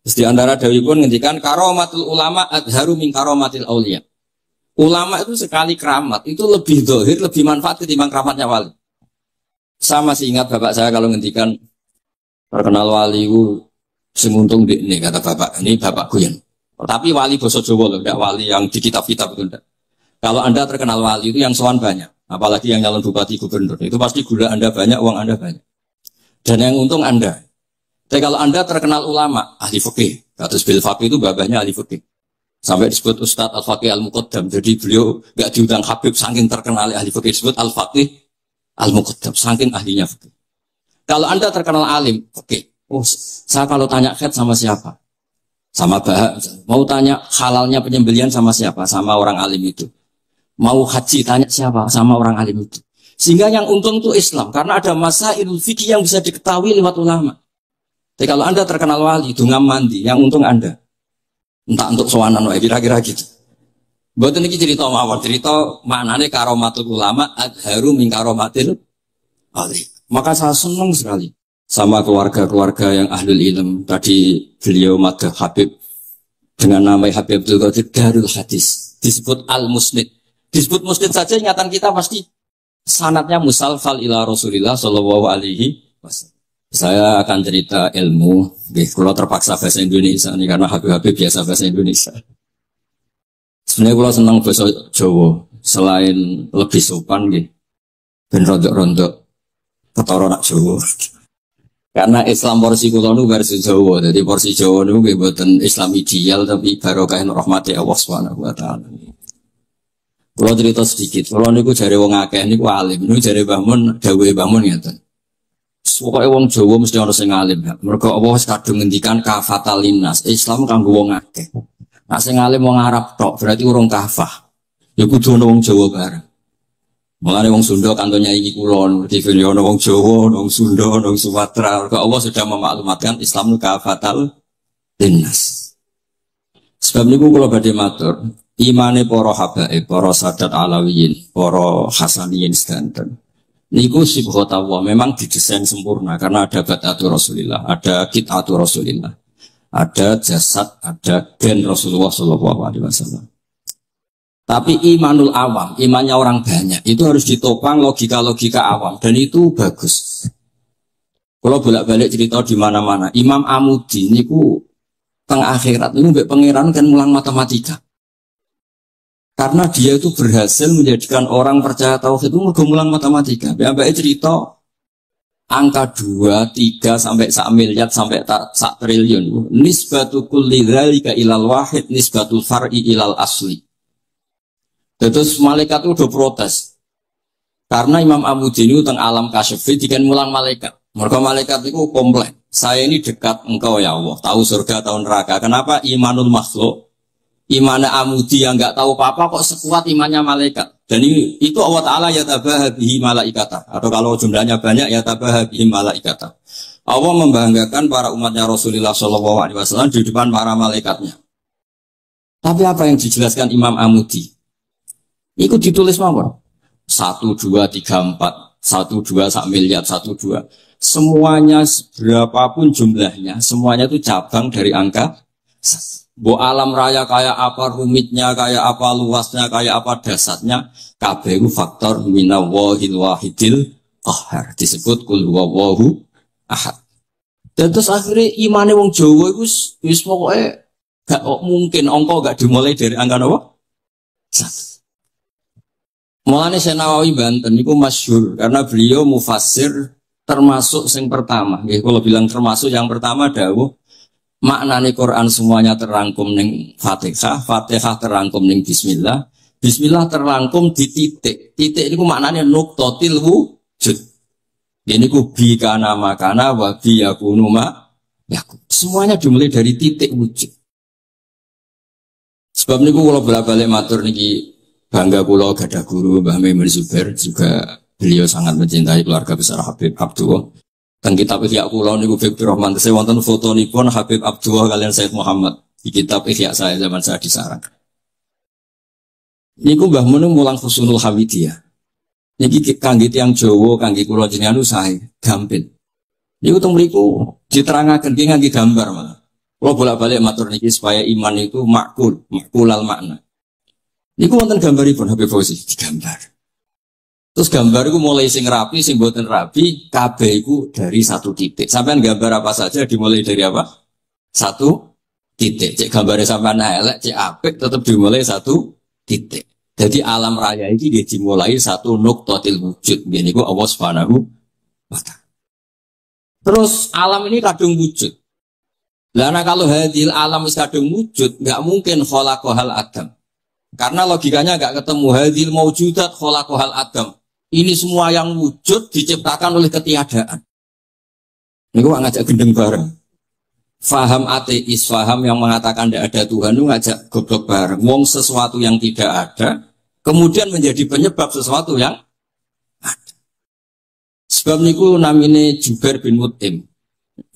Terus di antara dawuhipun ngendikan karomatul ulama adharu min karomatil auliya. Ulama itu sekali keramat itu lebih zahir, lebih manfaat ketimbang keramatnya wali. Saya masih ingat bapak saya kalau ngendikan terkenal wali itu semuntung ini kata bapak, ini bapak Guyon. Tapi wali basa Jawa loh, enggak wali yang di kitab-kitab itu enggak. Kalau Anda terkenal wali itu yang sowan banyak. Apalagi yang calon bupati gubernur, itu pasti gula Anda banyak, uang Anda banyak. Dan yang untung Anda. Tapi kalau Anda terkenal ulama, ahli fikih, kados bil faqih itu babahnya ahli fikih. Sampai disebut Ustadz Al-Faqih Al-Muqaddam. Jadi beliau gak diundang Habib saking terkenal ahli fikih, disebut Al-Faqih Al-Muqaddam, saking ahlinya fikih. Kalau Anda terkenal alim, fikih. Oh, saya kalau tanya khed sama siapa? Sama Bahak. Mau tanya halalnya penyembelian sama siapa? Sama orang alim itu. Mau haji tanya siapa? Sama orang alim itu. Sehingga yang untung itu Islam. Karena ada masailul fikih yang bisa diketahui lewat ulama. Jadi kalau Anda terkenal wali, dungam mandi, yang untung Anda. Entah untuk sowanan, kira-kira gitu. Buat ini cerita mawar, cerita maknanya karomatul ulama, adharu min karomatil ali. Maka saya senang sekali sama keluarga-keluarga yang ahlul ilm. Tadi beliau madah Habib dengan nama Habib Abdul Qadir Darul Hadis. Disebut Al-Musnid. Disebut musnid saja ingatan kita pasti sanadnya musalfal ila Rasulillah sallallahu alaihi wasallam. Saya akan cerita ilmu, kalau terpaksa bahasa Indonesia ini karena Habib-Habib biasa bahasa Indonesia. Sebenarnya kalau senang bahasa Jawa, selain lebih sopan gitu, ben rontok-rontok ketara nak Jawa. Karena Islam porsi kula nu versi Jawa, jadi porsi Jawa nu nggih boten Islam ideal tapi barokah rahmati Allah Subhanahu wa taala. Kula cerita sedikit, kula niku jare wong akeh niku alim, niku jare Mbah Mun dawuhe Mbah Mun ngeten. Pokoke wong Jawa mesti ana sing alim. Mergo Allah wis kadung ngendikan kafatal linnas, Islam kanggo wong akeh. Nek sing alim wong Arab tok berarti urung kafah. Ya kudu ana wong Jawa bareng. Mulane wong Sunda kantonnya iki kula, ngerti yo ana wong Jawa, ana wong Sunda, ana wong Sumatera. Mergo Allah sudah memaklumatkan Islam nu kafatal linnas. Sebab niku kula badhe matur, imane para habaib, para sadat alawiyin, para hasaniyin sedanten. Niku sibghatullah memang didesain sempurna karena ada batatu Rasulillah, ada kitatu Rasulillah, ada jasad, ada gen Rasulullah sallallahu alaihi wasallam. Tapi imanul awam, imannya orang banyak, itu harus ditopang logika-logika awam. Dan itu bagus. Kalau bolak-balik cerita di mana-mana, Imam Amudi ini tengah akhirat, ini mbak pangeran kan mulang matematika. Karena dia itu berhasil menjadikan orang percaya tauhid itu mulang matematika. Mbak cerita, angka 2, 3, sampai 1 miliar, sampai 1 triliun. Nisbatu kulli dzalika ilal wahid, nisbatul far'i ilal asli. Terus malaikat itu udah protes karena Imam Amudi ini tentang alam kasyafi dikan mulang malaikat. Mereka malaikat itu komplain, saya ini dekat engkau ya Allah, tahu surga tahu neraka. Kenapa imanul makhluk, imannya Amudi yang nggak tahu apa-apa kok sekuat imannya malaikat? Dan itu Allah Taala ya tabahabihi malaikata, atau kalau jumlahnya banyak ya tabahabihi malaikata. Allah membanggakan para umatnya Rasulullah Shallallahu Alaihi Wasallam di depan para malaikatnya. Tapi apa yang dijelaskan Imam Amudi? Itu ditulis mawon 1, 2, 3, 4 1, 2, 1 miliar 1, 2 semuanya berapapun jumlahnya semuanya itu cabang dari angka bo alam raya kayak apa rumitnya kayak apa luasnya kayak apa dasarnya kabeh faktor minallahil wahidil qahhar disebut kul huwallahu ahad. Dan terus akhirnya imane wong Jawa itu wis pokoke gak mungkin angka gak dimulai dari angka apa? 1. Mulane Nawawi Banten niku masyhur karena beliau mufassir termasuk yang pertama. Nggih kalau bilang termasuk yang pertama dawuh maknane Quran semuanya terangkum ning Fatihah, Fatihah terangkum ning bismillah, bismillah terangkum di titik. Titik niku maknane nuqtatil wujud. Ini ku bi kana makana wa bi yakunu ma yakun. Semuanya dimulai dari titik wujud. Sebab niku kula bolak-balik matur niki bangga kula gadah guru Mbah Maimun Zubair, juga beliau sangat mencintai keluarga besar Habib Abdullah. Teng kitab Ihya kula niku Fikri Rahman tesih wonten fotonipun Habib Abdullah kalian Said Muhammad di kitab Ihya saya zaman saya di sarang. Niku Mbah Mun mulang Husnul Hamidiyah. Niki kangge tiyang Jawa, kangge kula jenengan sae gampil. Niku teng mriku diterangaken ki ngangge gambar malah. Kula bolak-balik matur niki supaya iman itu makulal makna. Niku wonten gambaripun Habib Fauzi digambar. Terus gambar itu mulai sing rapi, sing boten rapi, kabeh iku dari 1 titik. Sampean gambar apa saja dimulai dari apa? 1 titik. Cek gambare sampean elek, cek apik tetap dimulai 1 titik. Jadi alam raya ini dia dimulai 1 nuqtatil wujud. Niku Allah Subhanahu wa taala. Terus alam ini kadung wujud. Lah kalau hadil alam wis kadung wujud, enggak mungkin khalaqahal adam. Karena logikanya gak ketemu hadil maujudat khalaqahal adam. Ini semua yang wujud diciptakan oleh ketiadaan. Ini gua ngajak gendeng bareng. Faham ateis, faham yang mengatakan tidak ada Tuhan itu ngajak goblok bareng. Wong sesuatu yang tidak ada kemudian menjadi penyebab sesuatu yang ada. Sebab niku namine Jubair bin Mut'im.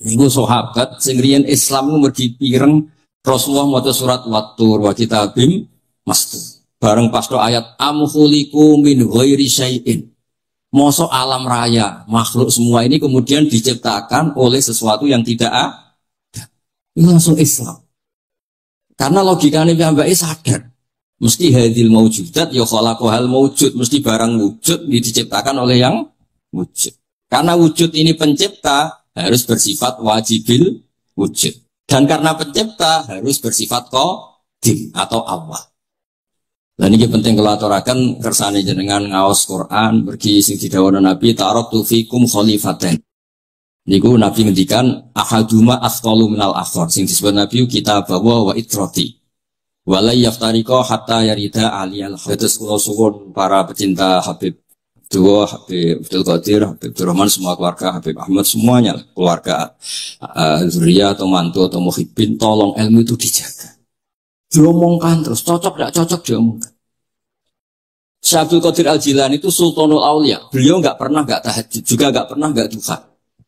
Niku sahabat sing riyen Islam mergi pireng Rasulullah maca surat Wat-Tur wa kitabim mastur. Bareng pas do ayat amkhuliku min ghairi syai'in. Mosok alam raya, makhluk semua ini kemudian diciptakan oleh sesuatu yang tidak ada. Ini langsung Islam. Karena logikanya piyambake sadar. Mesti hadil maujudat ya khalaqahal maujud, mesti barang wujud diciptakan oleh yang wujud. Karena wujud ini pencipta harus bersifat wajibil wujud. Dan karena pencipta harus bersifat qadim atau awal. Dan ini penting kalau aturakan kersane jenengan ngaos Quran pergi sing didhawuhna Nabi taraktu fikum khalifaten. Niku Nabi ngendikan ahaduma afdalu minal akhar. Sing disebut Nabi kitab wa itrati. Wala yaftariqa hatta yarida aliyal. Terus kula suwun para pecinta Habib Dua, Habib Abdul Qadir, Habib Abdurrahman, semua keluarga Habib Ahmad semuanya keluarga zuriyah atau mantu atau muhibbin, tolong ilmu itu dijaga. Diomongkan terus, cocok tidak cocok diomongkan. Syekh Abdul Qadir Al-Jilani itu Sultanul Aulia. Beliau nggak pernah nggak tahajud, juga nggak pernah nggak duha.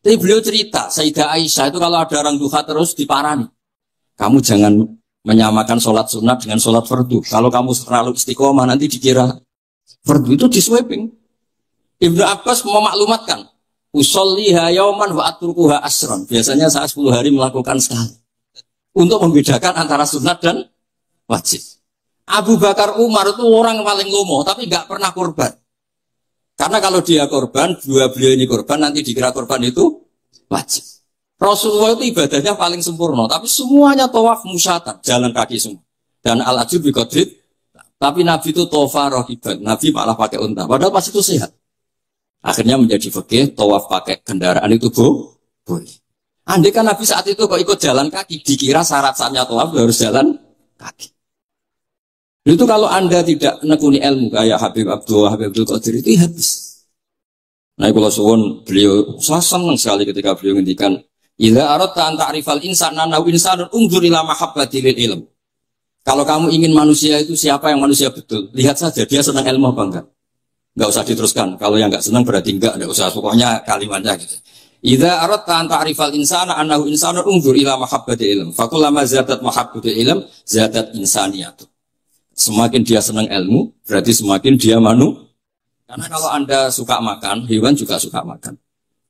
Tapi beliau cerita, Sayyidah Aisyah itu kalau ada orang duha terus diparani. Kamu jangan menyamakan sholat sunat dengan sholat fardu. Kalau kamu terlalu istiqomah nanti dikira fardu, itu di sweeping. Ibnu Abbas memaklumatkan, usolliha yauman wa atrukuha asron. Biasanya saya 10 hari melakukan sekali. Untuk membedakan antara sunat dan wajib. Abu Bakar Umar itu orang paling lomo, tapi nggak pernah korban. Karena kalau dia korban, dua beliau ini korban, nanti dikira korban itu wajib. Rasulullah itu ibadahnya paling sempurna, tapi semuanya tawaf musyatan, jalan kaki semua. Dan al-ajub bi qadrit, tapi Nabi itu tawaf rohiban, Nabi malah pakai unta, padahal pas itu sehat. Akhirnya menjadi fikih, tawaf pakai kendaraan itu boleh. Andai kan Nabi saat itu kok ikut jalan kaki, dikira syarat-syaratnya tawaf harus jalan kaki. Itu kalau Anda tidak menekuni ilmu kayak Habib Abdul Qadir itu habis. Nah, kalau suwun beliau, saya senang sekali ketika beliau ngendikan, "Idza aradta an ta'rifal insana nahu insanun unzur ila mahabbatil ilm." Kalau kamu ingin manusia itu siapa yang manusia betul, lihat saja dia senang ilmu apa enggak. Enggak usah diteruskan. Kalau yang enggak senang berarti enggak usah. Pokoknya kalimatnya gitu. Idza aradta an ta'rifal insana annahu insanun unzur ila mahabbatil ilm. Fakullama zadat mahabbatul ilm zadat insaniyatu. Semakin dia senang ilmu, berarti semakin dia Karena kalau Anda suka makan, hewan juga suka makan.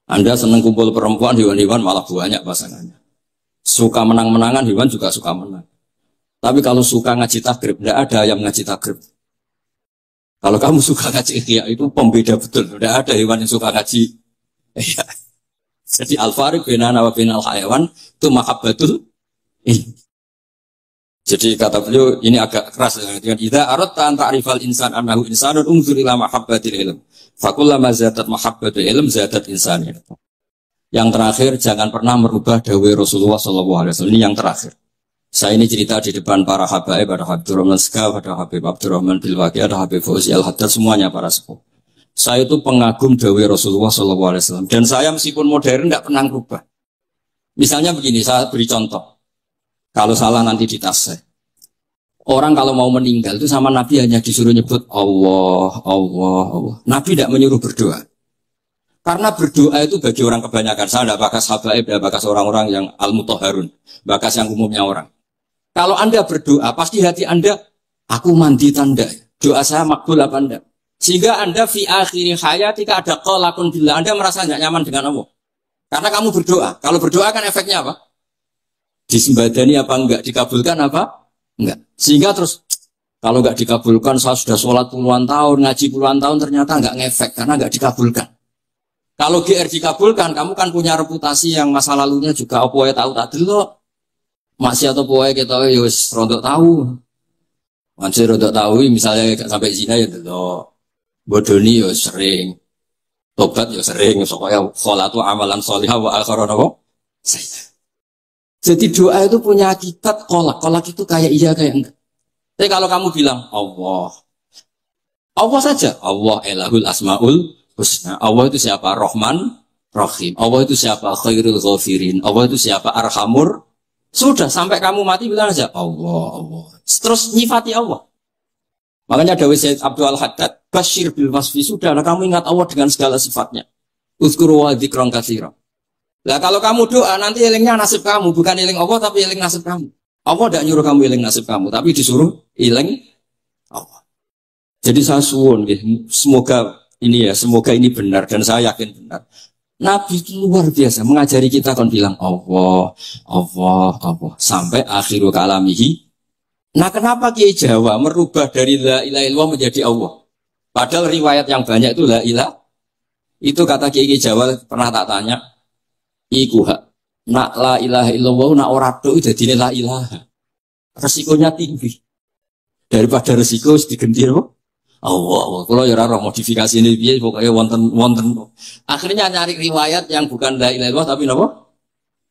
Anda senang kumpul perempuan, hewan-hewan malah banyak pasangannya. Suka menang-menangan, hewan juga suka menang. Tapi kalau suka ngaji takrib, tidak ada yang ngaji takrib. Kalau kamu suka ngaji ikhya, itu pembeda betul. Tidak ada hewan yang suka ngaji. Jadi al-fariq bainana wa bainal hayawan itu mahabbatul ilm. Jadi kata beliau ini agak keras dengan idza aradta an ta'rifal insan annahu insanun unzur ila mahabbatil ilm. Fakullama zadat mahabbatul ilm zadat insaniyah. Yang terakhir jangan pernah merubah dawai Rasulullah SAW. Ini yang terakhir. Saya ini cerita di depan para habaib, ada Habib Abdurrahman Sekaf, ada Habib Abdurrahman Bilwaqi, ada Habib Fauzi Al-Haddad, semuanya para sepuh. Saya itu pengagum dawai Rasulullah SAW. Dan saya meskipun modern tidak pernah merubah. Misalnya begini, saya beri contoh. Kalau salah nanti ditasih. Orang kalau mau meninggal itu sama Nabi hanya disuruh nyebut Allah, Allah, Allah. Nabi tidak menyuruh berdoa. Karena berdoa itu bagi orang kebanyakan. Saya tidak bakas habaib, tidak bakas orang-orang yang al-mutahharun. Bakas yang umumnya orang. Kalau Anda berdoa, pasti hati Anda, aku mandi tanda. Doa saya makbul apa Anda? Sehingga Anda fi akhiri hayatika ada qalakun billah. Anda merasa tidak nyaman dengan Allah. Karena kamu berdoa. Kalau berdoa kan efeknya apa? Disembadani apa enggak? Dikabulkan apa? Enggak. Sehingga terus, kalau enggak dikabulkan, saya sudah sholat puluhan tahun, ngaji puluhan tahun, ternyata enggak ngefek. Karena enggak dikabulkan. Kalau GR dikabulkan, kamu kan punya reputasi yang masa lalunya juga apa ya tahu tak delok. Masih atau poe kita ya wis rodok tahu. Masih rodok tahu misalnya sampai zina ya delok. Bodoni ya sering. Tobat ya sering, supaya sholatu amalan sholihah wa akhiran apa? Jadi doa itu punya akibat kolak. Kolak itu kayak iya kayak enggak. Tapi kalau kamu bilang Allah. Allah saja. Allah elahul asmaul husna. Allah itu siapa? Rahman, Rahim. Allah itu siapa? Khairul ghafirin. Allah itu siapa? Arhamur. Sudah sampai kamu mati bilang aja Allah, Allah. Terus nyifati Allah. Makanya Dawei Sayyid Abdul Haddad, Bashir bil wasfi, sudah kamu ingat Allah dengan segala sifatnya. Uzkuru wa dzikran katsira. Lah kalau kamu doa nanti elingnya nasib kamu, bukan eling Allah tapi eling nasib kamu. Allah tidak nyuruh kamu eling nasib kamu, tapi disuruh eling Allah. Jadi saya suwun semoga ini benar dan saya yakin benar. Nabi itu luar biasa mengajari kita kan bilang Allah, Allah, Allah sampai akhirul kalamihi. Nah kenapa Kiai Jawa merubah dari la ilaha illallah menjadi Allah? Padahal riwayat yang banyak itu la ilah. Itu kata Kiai Jawa pernah tak tanya. Iku hak. Nak la ilaha illallah nak ora do dadi la ilaha. Resikonya tinggi. Daripada resiko diganti apa? Allah. Kalau ya ora modifikasi ini piye pokoknya wonten. Akhirnya nyari riwayat yang bukan la ilaha illallah tapi napa?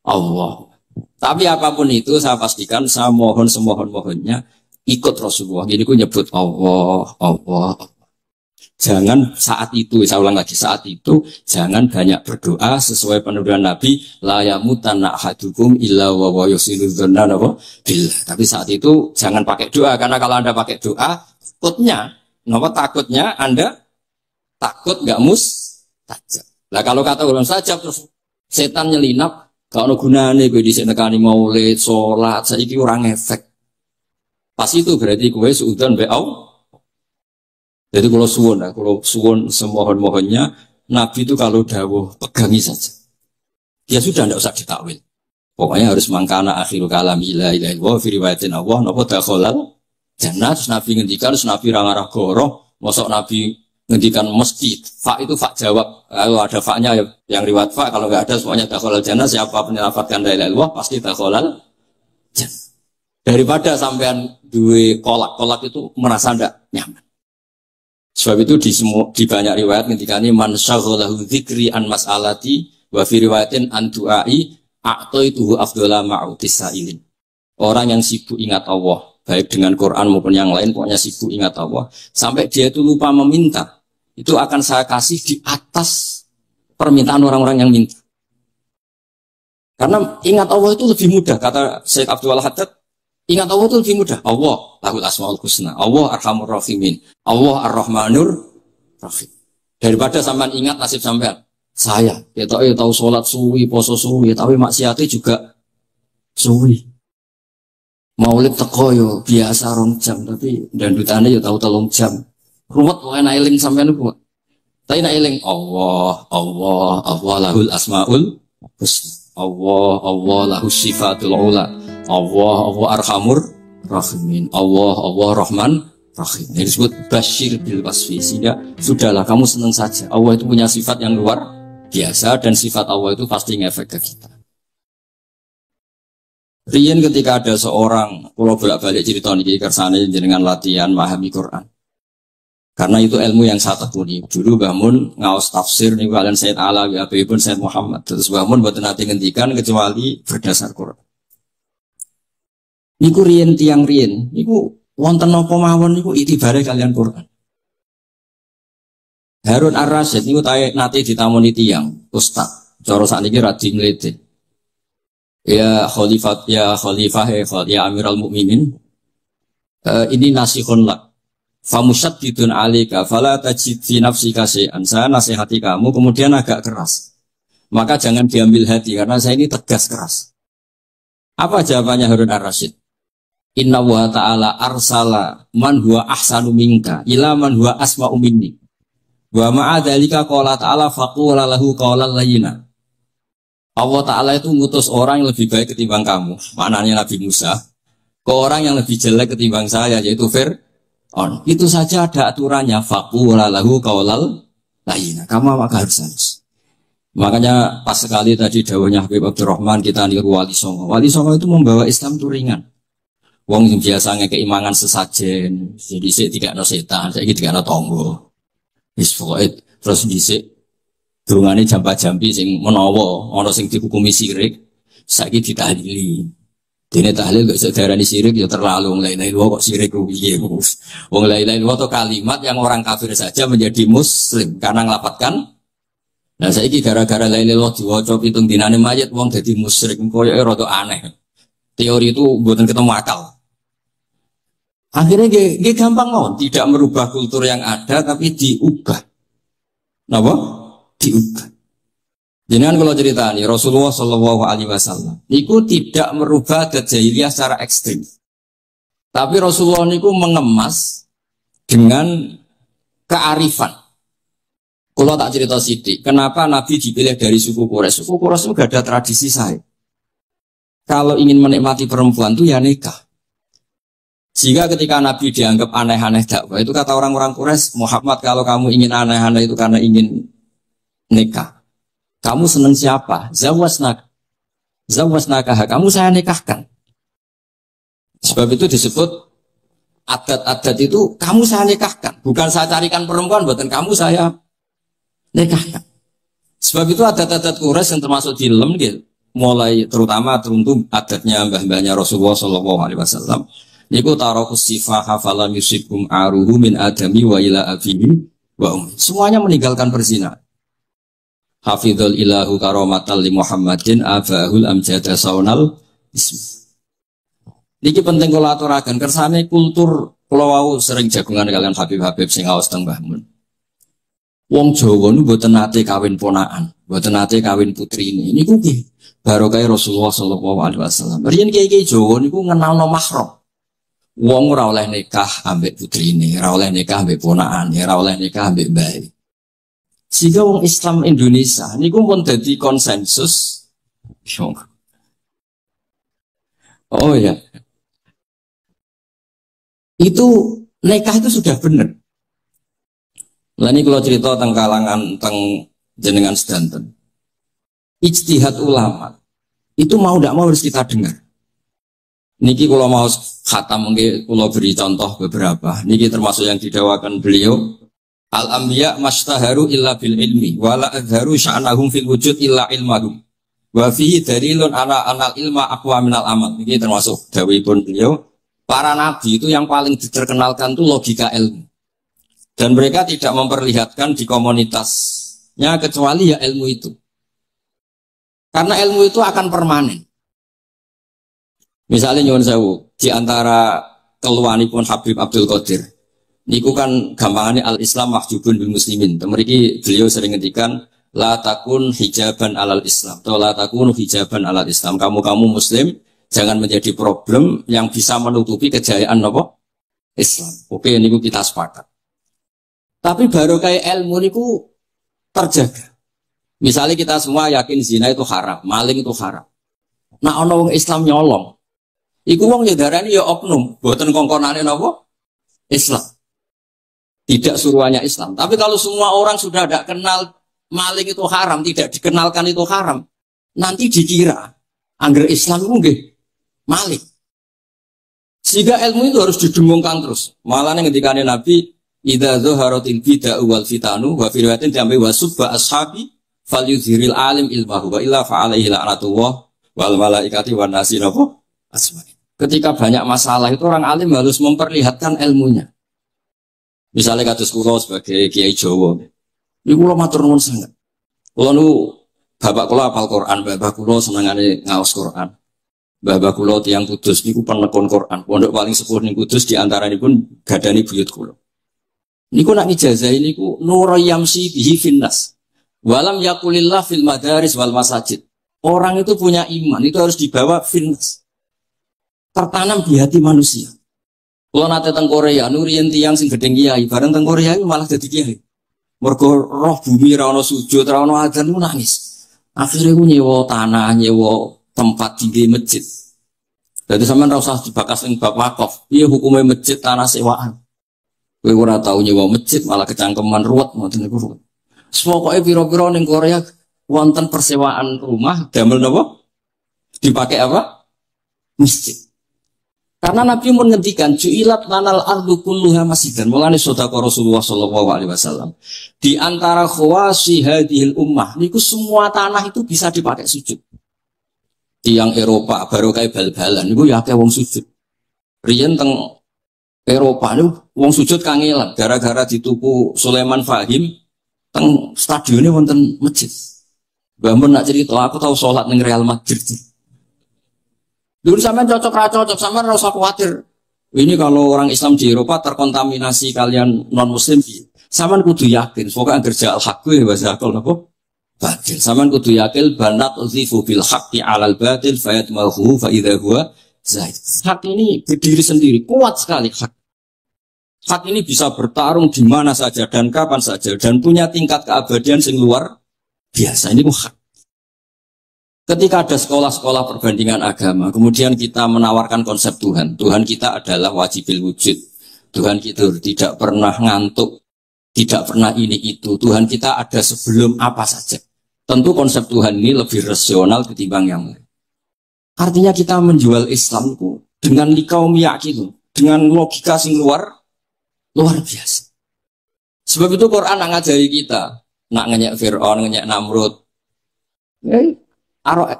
Allah. Tapi apapun itu saya pastikan saya mohon semohon-mohonnya ikut Rasulullah. Jadi ku nyebut Allah, Allah. Jangan saat itu, saya ulang lagi, saat itu jangan banyak berdoa sesuai penurunan Nabi la yamutanna ahadukum illa wa yusiru dzanna billah. Tapi saat itu jangan pakai doa karena kalau Anda pakai doa takutnya Anda takut nggak mustajab. Lah kalau kata ulama sajab terus setan nyelinap gak ono gunane kowe dhisik nekani maulid, salat, saiki ora ngefek. Pas itu berarti kowe suudzon be Allah. Jadi kalau suwun semohon-mohonnya Nabi itu kalau dawuh pegangi saja. Dia sudah tidak usah ditakwil. Pokoknya harus mangkana akhirul kalam la ilaha illallah fi riwayatin Allah napa dakhalal jannah. Terus Nabi ngendikan, terus Nabi rangarah goroh, mosok Nabi ngendikan mesti fa itu fa jawab. Kalau ada fa-nya yang riwayat fa, kalau enggak ada semuanya dakhalal jannah. Siapa penyelafatkan la ilaha illallah pasti dakhalal jannah. Daripada sampean duwe kolak itu merasa ndak nyaman. Sebab itu di banyak riwayat ngendikane man syaghalahu dzikri an mas'alati wa fi riwayatin an du'ai a'taituhu afdhala ma'utis sa'ilin. Orang yang sibuk ingat Allah, baik dengan Quran maupun yang lain, pokoknya sibuk ingat Allah, sampai dia itu lupa meminta, itu akan saya kasih di atas permintaan orang-orang yang minta. Karena ingat Allah itu lebih mudah, kata Syekh Abdul Haddad. Ingat Allah itu lebih mudah. Allah lahul asmaul husna. Allah arhamur rahimin. Allah ar-rahmanur rahim. Daripada sampean ingat nasib sampean. Saya, ya tahu sholat suwi, poso suwi, tapi maksiatnya juga suwi. Maulid teko yo biasa rong jam, tapi dandutannya yo tahu 3 jam. Ruwet wae nek eling sampean ku. Tapi nek eling Allah lahul asmaul husna. Allah lahus sifatul ula. Allah arhamur rahimin. Allah rahman rahim. Ini disebut basyir bil wasfi. Sehingga sudahlah kamu senang saja. Allah itu punya sifat yang luar biasa dan sifat Allah itu pasti ngefek ke kita. Rian ketika ada seorang, kalau bolak-balik cerita niki kersane jenengan latihan memahami Quran. Karena itu ilmu yang saya tekuni. Dulu bangun ngaos tafsir nih kalian Sayyid Alawi Abibun Sayyid Muhammad. Terus bangun buat nanti ngendikan kecuali berdasar Quran. Niku riyen tiang riyen, niku wonten napa mawon niku itibare kalian Quran. Harun Ar-Rasyid niku nate ditamoni tiang ustaz. Cara sakniki ra dinglete. Ya khalifah ya Amiral Mukminin. Ini nasihun lak. Famusyaddidun 'alaika fala tajid fi nafsika syai'an. Saya nasihati kamu kemudian agak keras. Maka jangan diambil hati karena saya ini tegas keras. Apa jawabannya Harun Ar-Rasyid? Inna wa ta'ala arsala man huwa ahsanu minka ila man huwa asma'u minni. Wa ma'a dzalika qala ta'ala faqula lahu qawlan layyina. Allah Ta'ala itu ngutus orang yang lebih baik ketimbang kamu. Maknanya Nabi Musa. Ke orang yang lebih jelek ketimbang saya yaitu Fir'aun. Itu saja ada aturannya. Faqula lahu qawlan layyina. Kamu maka harus halus. Makanya pas sekali tadi dawuhnya Habib Abdurrahman kita niru Wali Songo. Wali Songo itu membawa Islam itu ringan. Wong sing biasa ngekeimangan sesajen, jadi dhisik dikakno setan, saiki dikakno tangga. Wis pokoke terus dhisik dongane jampa-jampi sing menawa ana sing dihukumi syirik, saiki ditahlili. Dene tahlil kok sedarani syirik ya terlalu la ilaha illallah kok syirik piye. Wong la ilaha illallah itu kalimat yang orang kafir saja menjadi muslim karena ngelapatkan. Nah saiki gara-gara la ilaha illallah diwaca pitung dinane mayit wong dadi musyrik koyoke rada aneh. Teori itu mboten ketemu akal. Akhirnya dia gampang mau tidak merubah kultur yang ada tapi diubah. Napa? Diubah. Jangan kalau cerita nih Rasulullah Shallallahu Alaihi Wasallam, niku tidak merubah adat jahiliyah secara ekstrim. Tapi Rasulullah niku mengemas dengan kearifan. Kalau tak cerita sidik, kenapa Nabi dipilih dari suku Quraisy? Suku Quraisy itu gak ada tradisi saya. Kalau ingin menikmati perempuan itu ya nikah. Sehingga ketika Nabi dianggap aneh-aneh dakwah, itu kata orang-orang Quraisy, Muhammad kalau kamu ingin aneh-aneh itu karena ingin nikah. Kamu senang siapa? Zawasnaka. Kamu saya nikahkan. Sebab itu disebut adat-adat itu kamu saya nikahkan, bukan saya carikan perempuan, buatan kamu saya nikahkan. Sebab itu adat-adat Quraisy yang termasuk di lem gitu, mulai terutama teruntuk adatnya mbah-mbahnya Rasulullah Shallallahu Alaihi Wasallam. Niku tarokus sifah hafalam yusikum aruhu min adami wa ila abihi wa ummi. Semuanya meninggalkan berzina. Hafidhul ilahu karomatal li Muhammadin abahul amjada saunal ismi. Niki penting kula aturaken kersane kultur kula wau sering jagungan kalian Habib-habib sing aos teng Mbah Mun. Wong Jawa niku mboten nate kawin ponakan, mboten nate kawin putrine. Niku nggih barokah Rasulullah sallallahu alaihi wasallam. Riyen kiai-kiai Jawa niku ngenalno mahram. Wong ora oleh nikah ambek putrine, ora oleh nikah ambek ponakane, ora oleh nikah ambek mbae. Sehingga wong Islam Indonesia niku pun dadi konsensus. Oh ya. Itu nikah itu sudah benar. Lah ini kalau cerita tentang kalangan tentang jenengan sedanten. Ijtihad ulama itu mau tidak mau harus kita dengar. Niki kalau mau khatam mungkin kalau beri contoh beberapa. Niki termasuk yang didawakan beliau. Al-anbiya mastaharu illa bil ilmi wala adharu sya'nahum fil wujud illa ilmahum wa fihi dalilun ana anal ilma aqwa minal amal. Ini termasuk dawuhipun beliau, para nabi itu yang paling diterkenalkan itu logika ilmu, dan mereka tidak memperlihatkan di komunitasnya kecuali ya ilmu itu, karena ilmu itu akan permanen. Misalnya nyuwun sewu di antara keluhanipun Habib Abdul Qadir niku kan gampangannya al-Islam mahjubun bil muslimin. Temeriki beliau sering ngendikan la takun hijaban alal Islam atau la takun hijaban alal Islam. Kamu muslim jangan menjadi problem yang bisa menutupi kejayaan apa? Islam. Oke, niku kita sepakat. Tapi baru kayak ilmu niku terjaga. Misalnya kita semua yakin zina itu haram, maling itu haram. Nah ana wong Islam nyolong. Iku wong ya darani ya oknum, boten kongkonane napa? Islam. Tidak suruhannya Islam. Tapi kalau semua orang sudah tidak kenal maling itu haram, tidak dikenalkan itu haram, nanti dikira angger Islam itu nggih maling. Sehingga ilmu itu harus didengungkan terus. Malah ketika Nabi idza zaharatil bid'ah wal fitanu wa fi riwayatin diambil wasubba ashabi falyuzhiril alim ilmahu wa illa fa'alaihi la'natullah wal malaikati wan nasi asma'i. Ketika banyak masalah itu orang alim harus memperlihatkan ilmunya. Misalnya kados kula sebagai kiai Jawa, niku kula matur nuwun sanget. Kula nu bapak kula hafal Quran, bapak kula senengane ngaos Quran. Bapak kula tiyang Kudus niku penekun Quran. Pondok paling sepuh ning Kudus di antaranipun gadani buyut kula. Niku nak ngijazahi niku nur yamsi bihi finnas. Walam yakulillah fil madaris wal masajid. Orang itu punya iman, itu harus dibawa finnas. Tertanam di hati manusia. Kalau nate teng Korea, nurian tiang sing gedeng kiai, bareng teng Korea itu malah jadi kiai. Mergo roh bumi ra ono sujud, ra ono adzan ku nangis. Akhirnya ku nyewa tanah, nyewa tempat tinggi masjid. Jadi sampean ra usah dibakas ning bab wakaf. Piye hukume masjid tanah sewaan? Kowe ora tau nyewa masjid malah kecangkeman ruwet ngoten niku. Pokoke pira-pira ning Korea wonten persewaan rumah damel napa? Dipakai apa? Masjid. Karena Nabi menghentikan ju'ilat lanal ardu kulluha masjidan. Mulane sedekah Rasulullah sallallahu alaihi wasallam. Di antara khawasi hadhil ummah niku semua tanah itu bisa dipakai sujud. Tiang Eropa baru kayak bal-balan niku ya akeh wong sujud. Riyen teng Eropa niku wong sujud kangelan gara-gara dituku Sulaiman Fahim teng stadionnya wonten masjid. Mbah mun nak cerita aku tahu salat ning Real Madrid. Dulu sampean cocok, sampean ora usah khawatir. Ini kalau orang Islam di Eropa terkontaminasi kalian non Muslim, sampean kudu yakin. Pokoknya kerja al-haqq bahasa akal napa? Batil. Sampean kudu yakin banat uzifu bil haqqi 'alal batil fayatmahu fa idza huwa zaid. Hak ini berdiri sendiri, kuat sekali hak. Hak ini bisa bertarung di mana saja dan kapan saja dan punya tingkat keabadian sing luar biasa. Ini hak. Ketika ada sekolah-sekolah perbandingan agama, kemudian kita menawarkan konsep Tuhan. Tuhan kita adalah wajibil wujud. Tuhan kita tidak pernah ngantuk, tidak pernah ini itu. Tuhan kita ada sebelum apa saja. Tentu konsep Tuhan ini lebih rasional ketimbang yang lain. Artinya kita menjual Islam itu dengan likaum yakin. dengan logika sing luar biasa. Sebab itu Quran nak ngajari kita, nak ngenyek Fir'aun, ngenyek Namrud.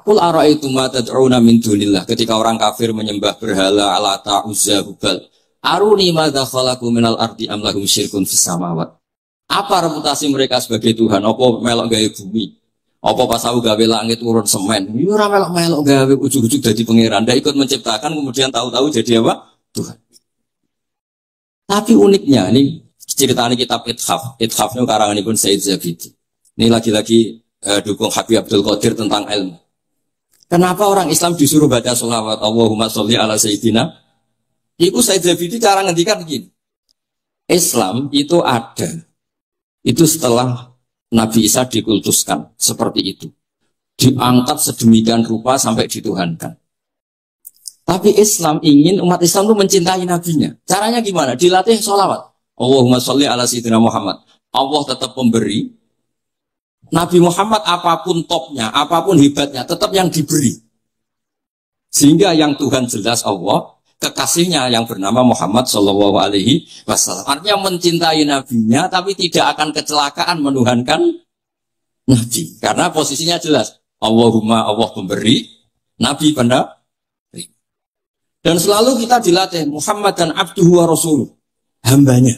Kul ara'aitum ma tad'una min dunillah, ketika orang kafir menyembah berhala Alata, Uzza, Hubal. Aruni madza khalaqu minal ardi am lahum syirkun fis samawat. Apa reputasi mereka sebagai Tuhan? Apa melok gawe bumi? Apa pas aku gawe langit urun semen? Ya ora melok-melok gawe ujug-ujug dadi pangeran. Ndak ikut menciptakan kemudian tahu-tahu jadi apa? Tuhan. Tapi uniknya ini ceritanya kitab Ithaf ini karanganipun Said Zabidi. Ini lagi-lagi dukung Habib Abdul Qadir tentang ilmu. Kenapa orang Islam disuruh baca sholawat Allahumma sholli ala Sayyidina? Iku Said Zabidi cara ngendikan begini. Islam itu ada. Itu setelah Nabi Isa dikultuskan seperti itu. Diangkat sedemikian rupa sampai dituhankan. Tapi Islam ingin umat Islam itu mencintai nabinya. Caranya gimana? Dilatih sholawat. Allahumma sholli ala Sayyidina Muhammad. Allah tetap pemberi. Nabi Muhammad apapun topnya, apapun hebatnya, tetap yang diberi. Sehingga yang Tuhan jelas Allah, kekasihnya yang bernama Muhammad Shallallahu Alaihi Wasallam. Artinya mencintai nabinya, tapi tidak akan kecelakaan menuhankan nabi. Karena posisinya jelas. Allahumma Allah pemberi, nabi pendapatnya. Dan selalu kita dilatih Muhammad dan abduhu wa rasuluh, hambanya.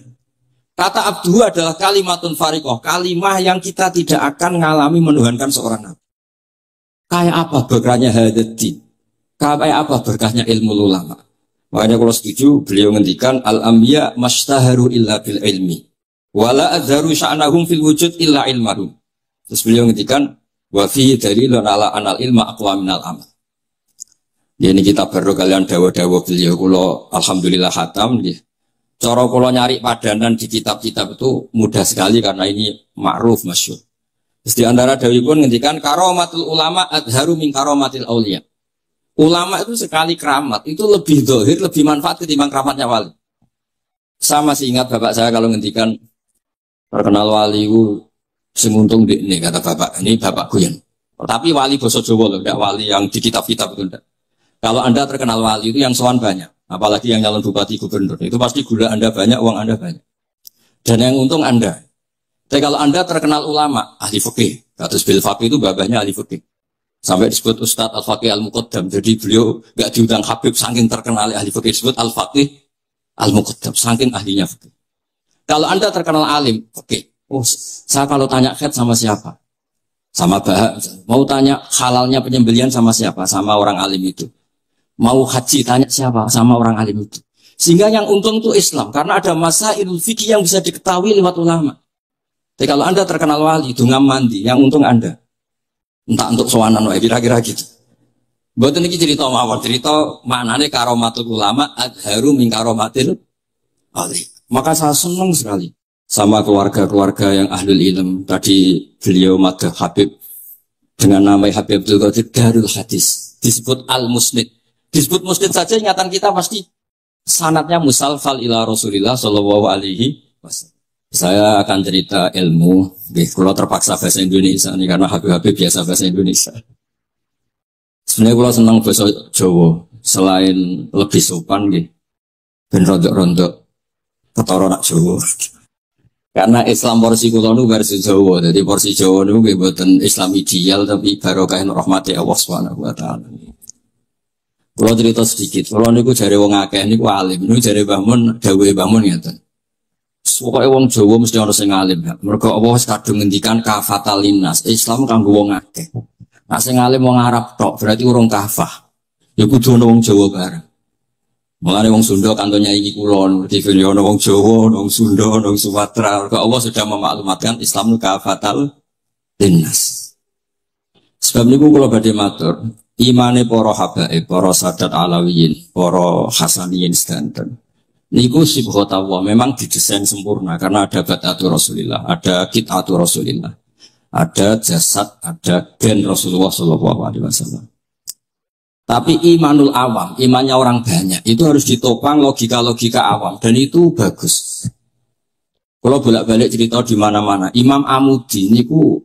Kata abduhu adalah kalimatun farikoh, kalimah yang kita tidak akan mengalami menuhankan seorang nabi. Kayak apa berkahnya hadati? Kayak apa berkahnya ilmu ulama? Makanya kalau setuju, beliau ngendikan al-anbiya mastaharu illa bil ilmi, wala adharu sya'nahum fil wujud illa ilmahum. Terus beliau ngendikan wa fihi dalilun ala anal ilma aqwa minal amal. Ini kita baru kalian dawa-dawa beliau kula alhamdulillah khatam nggih. Cara kula nyari padanan di kitab-kitab itu mudah sekali karena ini ma'ruf masyhur. Terus di antara dawuhipun ngendikan karomatul ulama adharu min karomatil auliya. Ulama itu sekali keramat itu lebih zahir, lebih manfaat ketimbang keramatnya wali. Saya masih ingat bapak saya kalau ngendikan terkenal wali itu semuntung ini kata bapak, ini bapak Guyon. Tapi wali basa Jawa loh, enggak wali yang di kitab-kitab itu enggak. Kalau Anda terkenal wali itu yang sowan banyak, apalagi yang calon bupati gubernur, itu pasti gula Anda banyak, uang Anda banyak. Dan yang untung Anda. Tapi kalau Anda terkenal ulama, ahli fikih, kados bil faqih itu babahnya ahli fikih. Sampai disebut Ustadz Al-Faqih Al-Muqaddam. Jadi beliau enggak diundang Habib saking terkenal ahli fikih, disebut Al-Faqih Al-Muqaddam, saking ahlinya fikih. Kalau Anda terkenal alim, fikih. Oh, saya kalau tanya khed sama siapa? Sama Bahak. Mau tanya halalnya penyembelian sama siapa? Sama orang alim itu. Mau haji tanya siapa? Sama orang alim itu. Sehingga yang untung itu Islam. Karena ada masailul fikih yang bisa diketahui lewat ulama. Tapi kalau Anda terkenal wali, dungam mandi, yang untung Anda. Entah untuk sowanan, kira-kira gitu. Buat ini cerita mawar, cerita maknanya karomatul ulama, adharu min karomatil wali. Maka saya senang sekali sama keluarga-keluarga yang ahlul ilm. Tadi beliau madah Habib dengan nama Habib Abdul Qadir Darul Hadis. Disebut Al-Musnid. Disebut musnid saja ingatan kita pasti sanadnya musalfal ila Rasulillah Shallallahu Alaihi Wasallam. Saya akan cerita ilmu. Kalau terpaksa bahasa Indonesia ini karena Habib biasa bahasa Indonesia. Sebenarnya kalau senang bahasa Jawa selain lebih sopan gitu, ben rondok-rondok ketara nak Jawa. Karena Islam porsi kula nu versi Jawa. Jadi porsi Jawa nu nggih mboten Islam ideal tapi barokah rahmati Allah Subhanahu wa taala. Kalau cerita sedikit, kalau niku jare wong akeh niku alim, niku jare Mbah Mun, dawuhe Mbah Mun ngeten. Pokoke wong Jawa mesti ana sing alim. Mergo Allah wis kadung ngendikan kafatal linnas. Islam kanggo wong akeh. Nek sing alim wong Arab tok, berarti urung kafah. Ya kudu ana wong Jawa bareng. Mulane wong Sunda kantonnya iki kula, dadi ana wong Jawa, wong Sunda, wong Sumatera. Mergo Allah sudah memaklumatkan Islam kafatal linnas. Sebab niku kula badhe matur, imane para habaib, para sadat alawiyin, para hasaniyin sedanten. Niku sibghatullah memang didesain sempurna karena ada batatu Rasulillah, ada kitatu Rasulillah, ada jasad, ada gen Rasulullah Shallallahu Alaihi Wasallam. Tapi imanul awam, imannya orang banyak, itu harus ditopang logika-logika awam dan itu bagus. Kalau bolak-balik cerita di mana-mana, Imam Amudi niku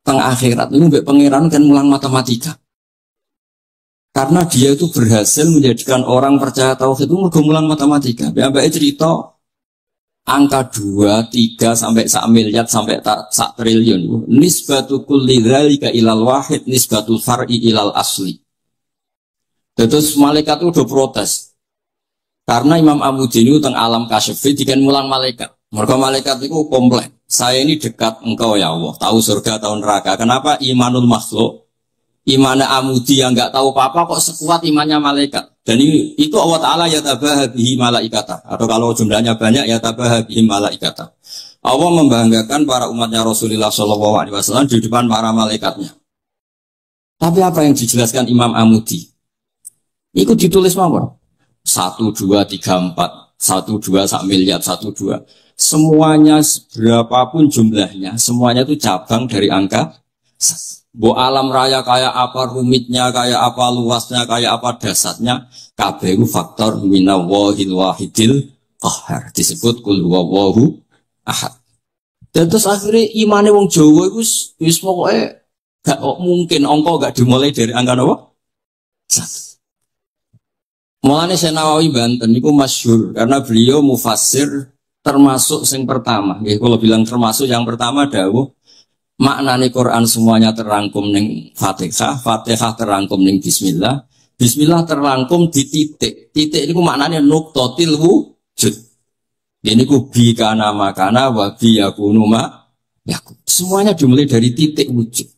teng akhirat niku mbek pangeran kan mulang matematika. Karena dia itu berhasil menjadikan orang percaya tauhid itu mergumulan matematika. Mbak cerita angka 2, 3 sampai 1 miliar sampai 1 triliun. Nisbatu kulli dzalika ilal wahid nisbatul far'i ilal asli. Terus malaikat itu udah protes. Karena Imam Amudini teng alam kasyafi dikan mulang malaikat. Mereka malaikat itu komplain. Saya ini dekat engkau ya Allah, tahu surga, tahu neraka. Kenapa imanul makhluk? Imannya Amudi yang nggak tahu apa-apa kok sekuat imannya malaikat. Dan itu Allah Ta'ala ya tabaha bihi malaikata. Atau kalau jumlahnya banyak ya tabaha bihi malaikata. Allah membanggakan para umatnya Rasulullah SAW di depan para malaikatnya. Tapi apa yang dijelaskan Imam Amudi? Itu ditulis mawon. 1, 2, 3, 4. 1, 2, 1 miliar, 1, 2. Semuanya berapapun jumlahnya, semuanya itu cabang dari angka 1. Alam raya kayak apa rumitnya, kayak apa luasnya, kayak apa dasarnya, kabeh faktor minallahil wahidil qahhar, disebut kul huwallahu ahad. Dan terus akhirnya imane wong Jawa iku wis pokoke gak mungkin angka gak dimulai dari angka apa? 1. Mulane Syekh Nawawi Banten niku masyhur karena beliau mufassir termasuk yang pertama. Nggih kula bilang termasuk yang pertama dawuh maknane Quran semuanya terangkum ning Fatihah, Fatihah terangkum ning Bismillah, Bismillah terangkum di titik. Titik niku maknane nuqtatil wujud. Ini ku bi kana makana wa bi yakunu ma yakun. Semuanya dimulai dari titik wujud.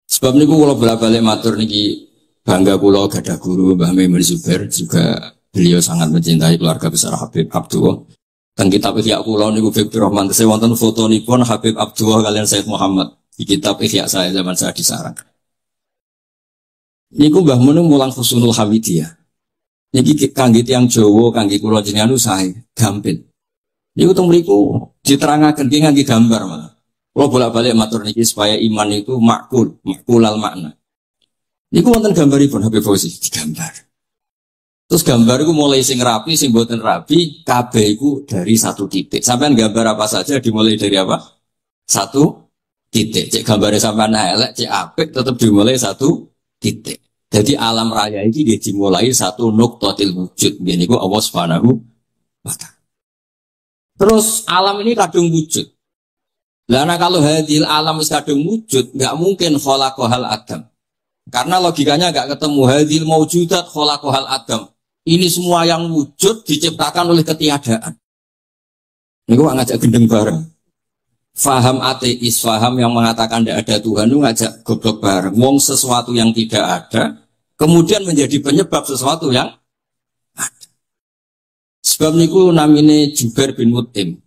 Sebab niku kula bolak-balik matur niki bangga kula gadah guru Mbah Memir Zubair, juga beliau sangat mencintai keluarga besar Habib Abdullah. Dan kitab Ihya kula niku Fikri Rahman tesih wonten fotonipun Habib Abdullah kalian Said Muhammad di kitab Ihya saya zaman saya di Sarang. Niku Mbah Mun mulang Husnul Hamidiyah. Niki kangge tiyang Jawa, kangge kula jenengan sae gampil. Niku teng mriku diterangaken ki ngangge gambar malah. Kula bolak-balik matur niki supaya iman itu makulal makna. Niku wonten gambaripun Habib Fauzi digambar. Terus gambar itu mulai sing rapi, sing boten rapi, kabeh itu dari 1 titik. Sampean gambar apa saja dimulai dari apa? 1 titik. Cek gambarnya sampean elek, cek apik, tetap dimulai 1 titik. Jadi alam raya ini dia dimulai 1 nuqtatil wujud. Ini ku Allah Subhanahu wa ta'ala. Terus alam ini kadung wujud. Karena kalau hadil alam is kadung wujud, nggak mungkin khalaqahal adam. Karena logikanya nggak ketemu hadil maujudat khalaqahal adam. Ini semua yang wujud diciptakan oleh ketiadaan. Ini kok ngajak gendeng bareng. Faham ateis, faham yang mengatakan tidak ada Tuhan itu ngajak goblok bareng. Wong sesuatu yang tidak ada, kemudian menjadi penyebab sesuatu yang ada. Sebab niku namine Jubair bin Mut'im.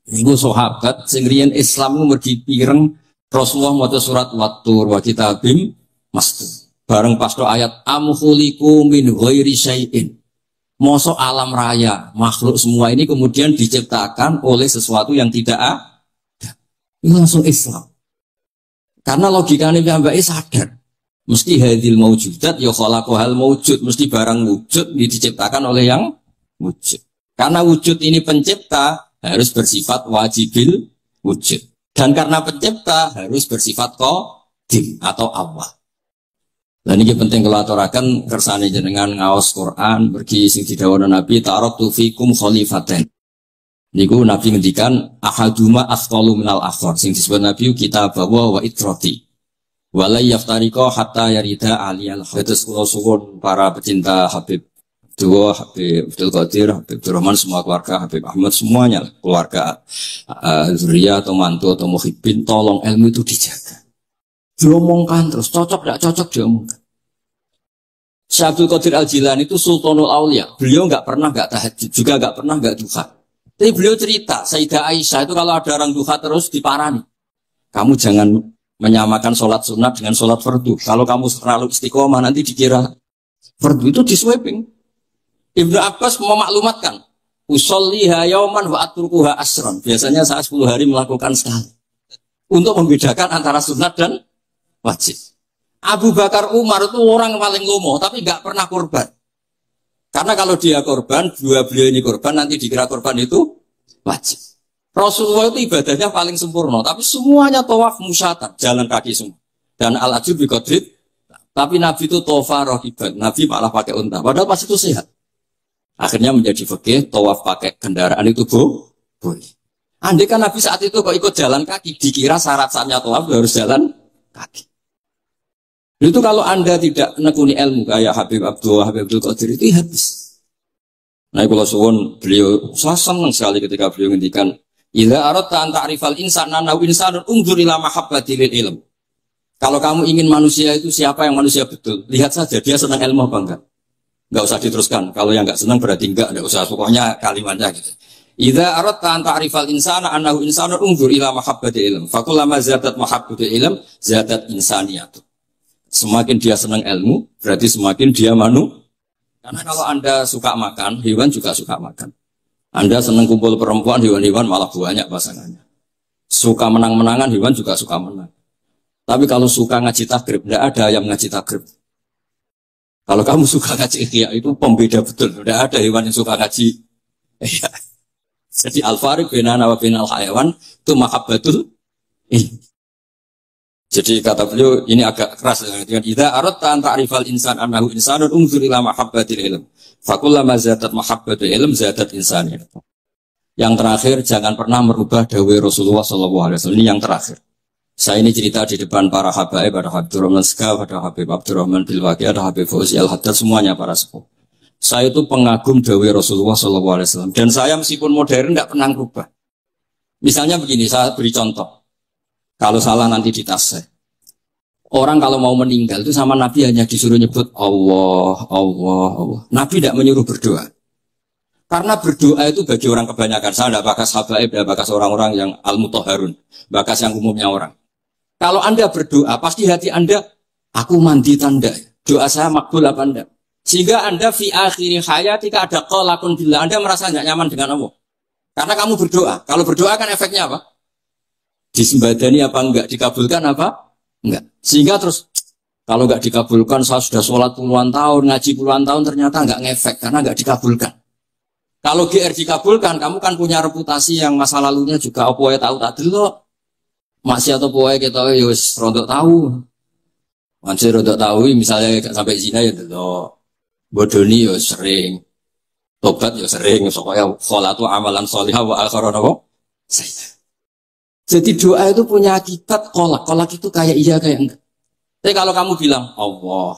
Niku sahabat sing riyen Islam ku mergi pireng Rasulullah maca surat Wat-Tur wa kitabim mastur. Bareng pas do ayat amkhuliku min ghairi syai'in. Mosok alam raya, makhluk semua ini kemudian diciptakan oleh sesuatu yang tidak ada. Ini langsung Islam. Karena logikanya piyambake sadar. Mesti hadil maujudat ya khalaqahal maujud, mesti barang wujud diciptakan oleh yang wujud. Karena wujud ini pencipta harus bersifat wajibil wujud. Dan karena pencipta harus bersifat qadim atau awal. Dan ini penting kalau aturakan kersane jenengan ngaos Quran pergi sing didhawuhna Nabi taraktu fikum khalifaten. Niku Nabi ngendikan ahaduma afdalu minal akhar. Sing disebut Nabi kitab wa itrati. Wala yaftariqa hatta yarida aliyal hadis. Kula suwun para pecinta Habib Abdullah, Habib Abdul Qadir, Habib Abdurrahman, semua keluarga Habib Ahmad semuanya keluarga zuriyah atau mantu atau muhibbin, tolong ilmu itu dijaga. Diomongkan terus, cocok tidak cocok diomongkan. Syekh Abdul Qadir Al-Jilani itu Sultanul Aulia. Beliau nggak pernah nggak tahajud, juga nggak pernah nggak duha. Tapi beliau cerita, Sayyidah Aisyah itu kalau ada orang duha terus diparani. Kamu jangan menyamakan sholat sunat dengan sholat fardu. Kalau kamu terlalu istiqomah nanti dikira fardu itu di sweeping. Ibnu Abbas memaklumatkan, usolliha yauman wa atrukuha asron. Biasanya saya 10 hari melakukan sekali. Untuk membedakan antara sunat dan wajib. Abu Bakar Umar itu orang paling lomo, tapi nggak pernah korban. Karena kalau dia korban, dua beliau ini korban, nanti dikira korban itu wajib. Rasulullah itu ibadahnya paling sempurna, tapi semuanya tawaf musyatan, jalan kaki semua. Dan al-ajib biqadrit. Tapi Nabi itu tofa rohiban. Nabi malah pakai unta. Padahal pas itu sehat. Akhirnya menjadi fikih, tawaf pakai kendaraan itu boleh. Andai kan Nabi saat itu kok ikut jalan kaki, dikira syarat-syaratnya tawaf harus jalan kaki. Itu kalau Anda tidak menekuni ilmu kayak Habib Abdul Qadir itu habis. Nah, kalau suwun beliau, saya senang sekali ketika beliau ngendikan, "Idza aradta an ta'rifal insana nahu insanun unzur ila mahabbatil ilm." Kalau kamu ingin manusia itu siapa yang manusia betul, lihat saja dia senang ilmu apa enggak. Enggak usah diteruskan. Kalau yang enggak senang berarti enggak usah. Pokoknya kalimatnya gitu. Idza aradta an ta'rifal insana annahu insanun unzur ila mahabbatil ilm. Fakullama zadat mahabbatul ilm zadat insaniyatu. Semakin dia senang ilmu, berarti semakin dia Karena kalau Anda suka makan, hewan juga suka makan. Anda senang kumpul perempuan, hewan-hewan malah banyak pasangannya. Suka menang-menangan, hewan juga suka menang. Tapi kalau suka ngaji takrib, tidak ada yang ngaji takrib. Kalau kamu suka ngaji ikhya, itu pembeda betul. Tidak ada hewan yang suka ngaji. Jadi al-fariq bainana wa bainal hayawan itu mahabbatul ilm. Jadi kata beliau ini agak keras dengan idza aradta an ta'rifal insan annahu insanun unzur ila mahabbatil ilm. Fakullama zadat mahabbatul ilm zadat insaniyah. Yang terakhir jangan pernah merubah dawai Rasulullah SAW. Ini yang terakhir. Saya ini cerita di depan para habaib, ada Habib Rahman Sekaf, ada Habib Abdurrahman Bilwaqi, ada Habib Fauzi Al-Haddad, semuanya para sepuh. Saya itu pengagum dawai Rasulullah SAW. Dan saya meskipun modern tidak pernah merubah. Misalnya begini, saya beri contoh. Kalau salah nanti ditas. Orang kalau mau meninggal itu sama Nabi hanya disuruh nyebut Allah, Allah, Allah. Nabi tidak menyuruh berdoa. Karena berdoa itu bagi orang kebanyakan. Saya tidak bakas habaib, tidak bakas orang-orang yang al-mutahharun. Bakas yang umumnya orang. Kalau Anda berdoa, pasti hati Anda, aku mandi tanda. Doa saya makbul apa Anda? Sehingga Anda fi akhiri hayatika ada qalakun billah. Anda merasa tidak nyaman dengan Allah. Karena kamu berdoa. Kalau berdoa kan efeknya apa? Disembadani apa enggak, dikabulkan apa enggak, sehingga terus kalau enggak dikabulkan, saya sudah sholat puluhan tahun, ngaji puluhan tahun, ternyata enggak ngefek karena enggak dikabulkan. Kalau GR dikabulkan, kamu kan punya reputasi yang masa lalunya juga apa ya tahu tak delok masih atau apa kita ya wis rodok tahu masih rodok tahu, misalnya sampai zina ya delok bodoni ya sering, tobat ya sering, pokoknya sholatu amalan sholihah wa akhiran apa saya. Jadi doa itu punya akibat kolak. Kolak itu kayak iya kayak enggak. Tapi kalau kamu bilang Allah,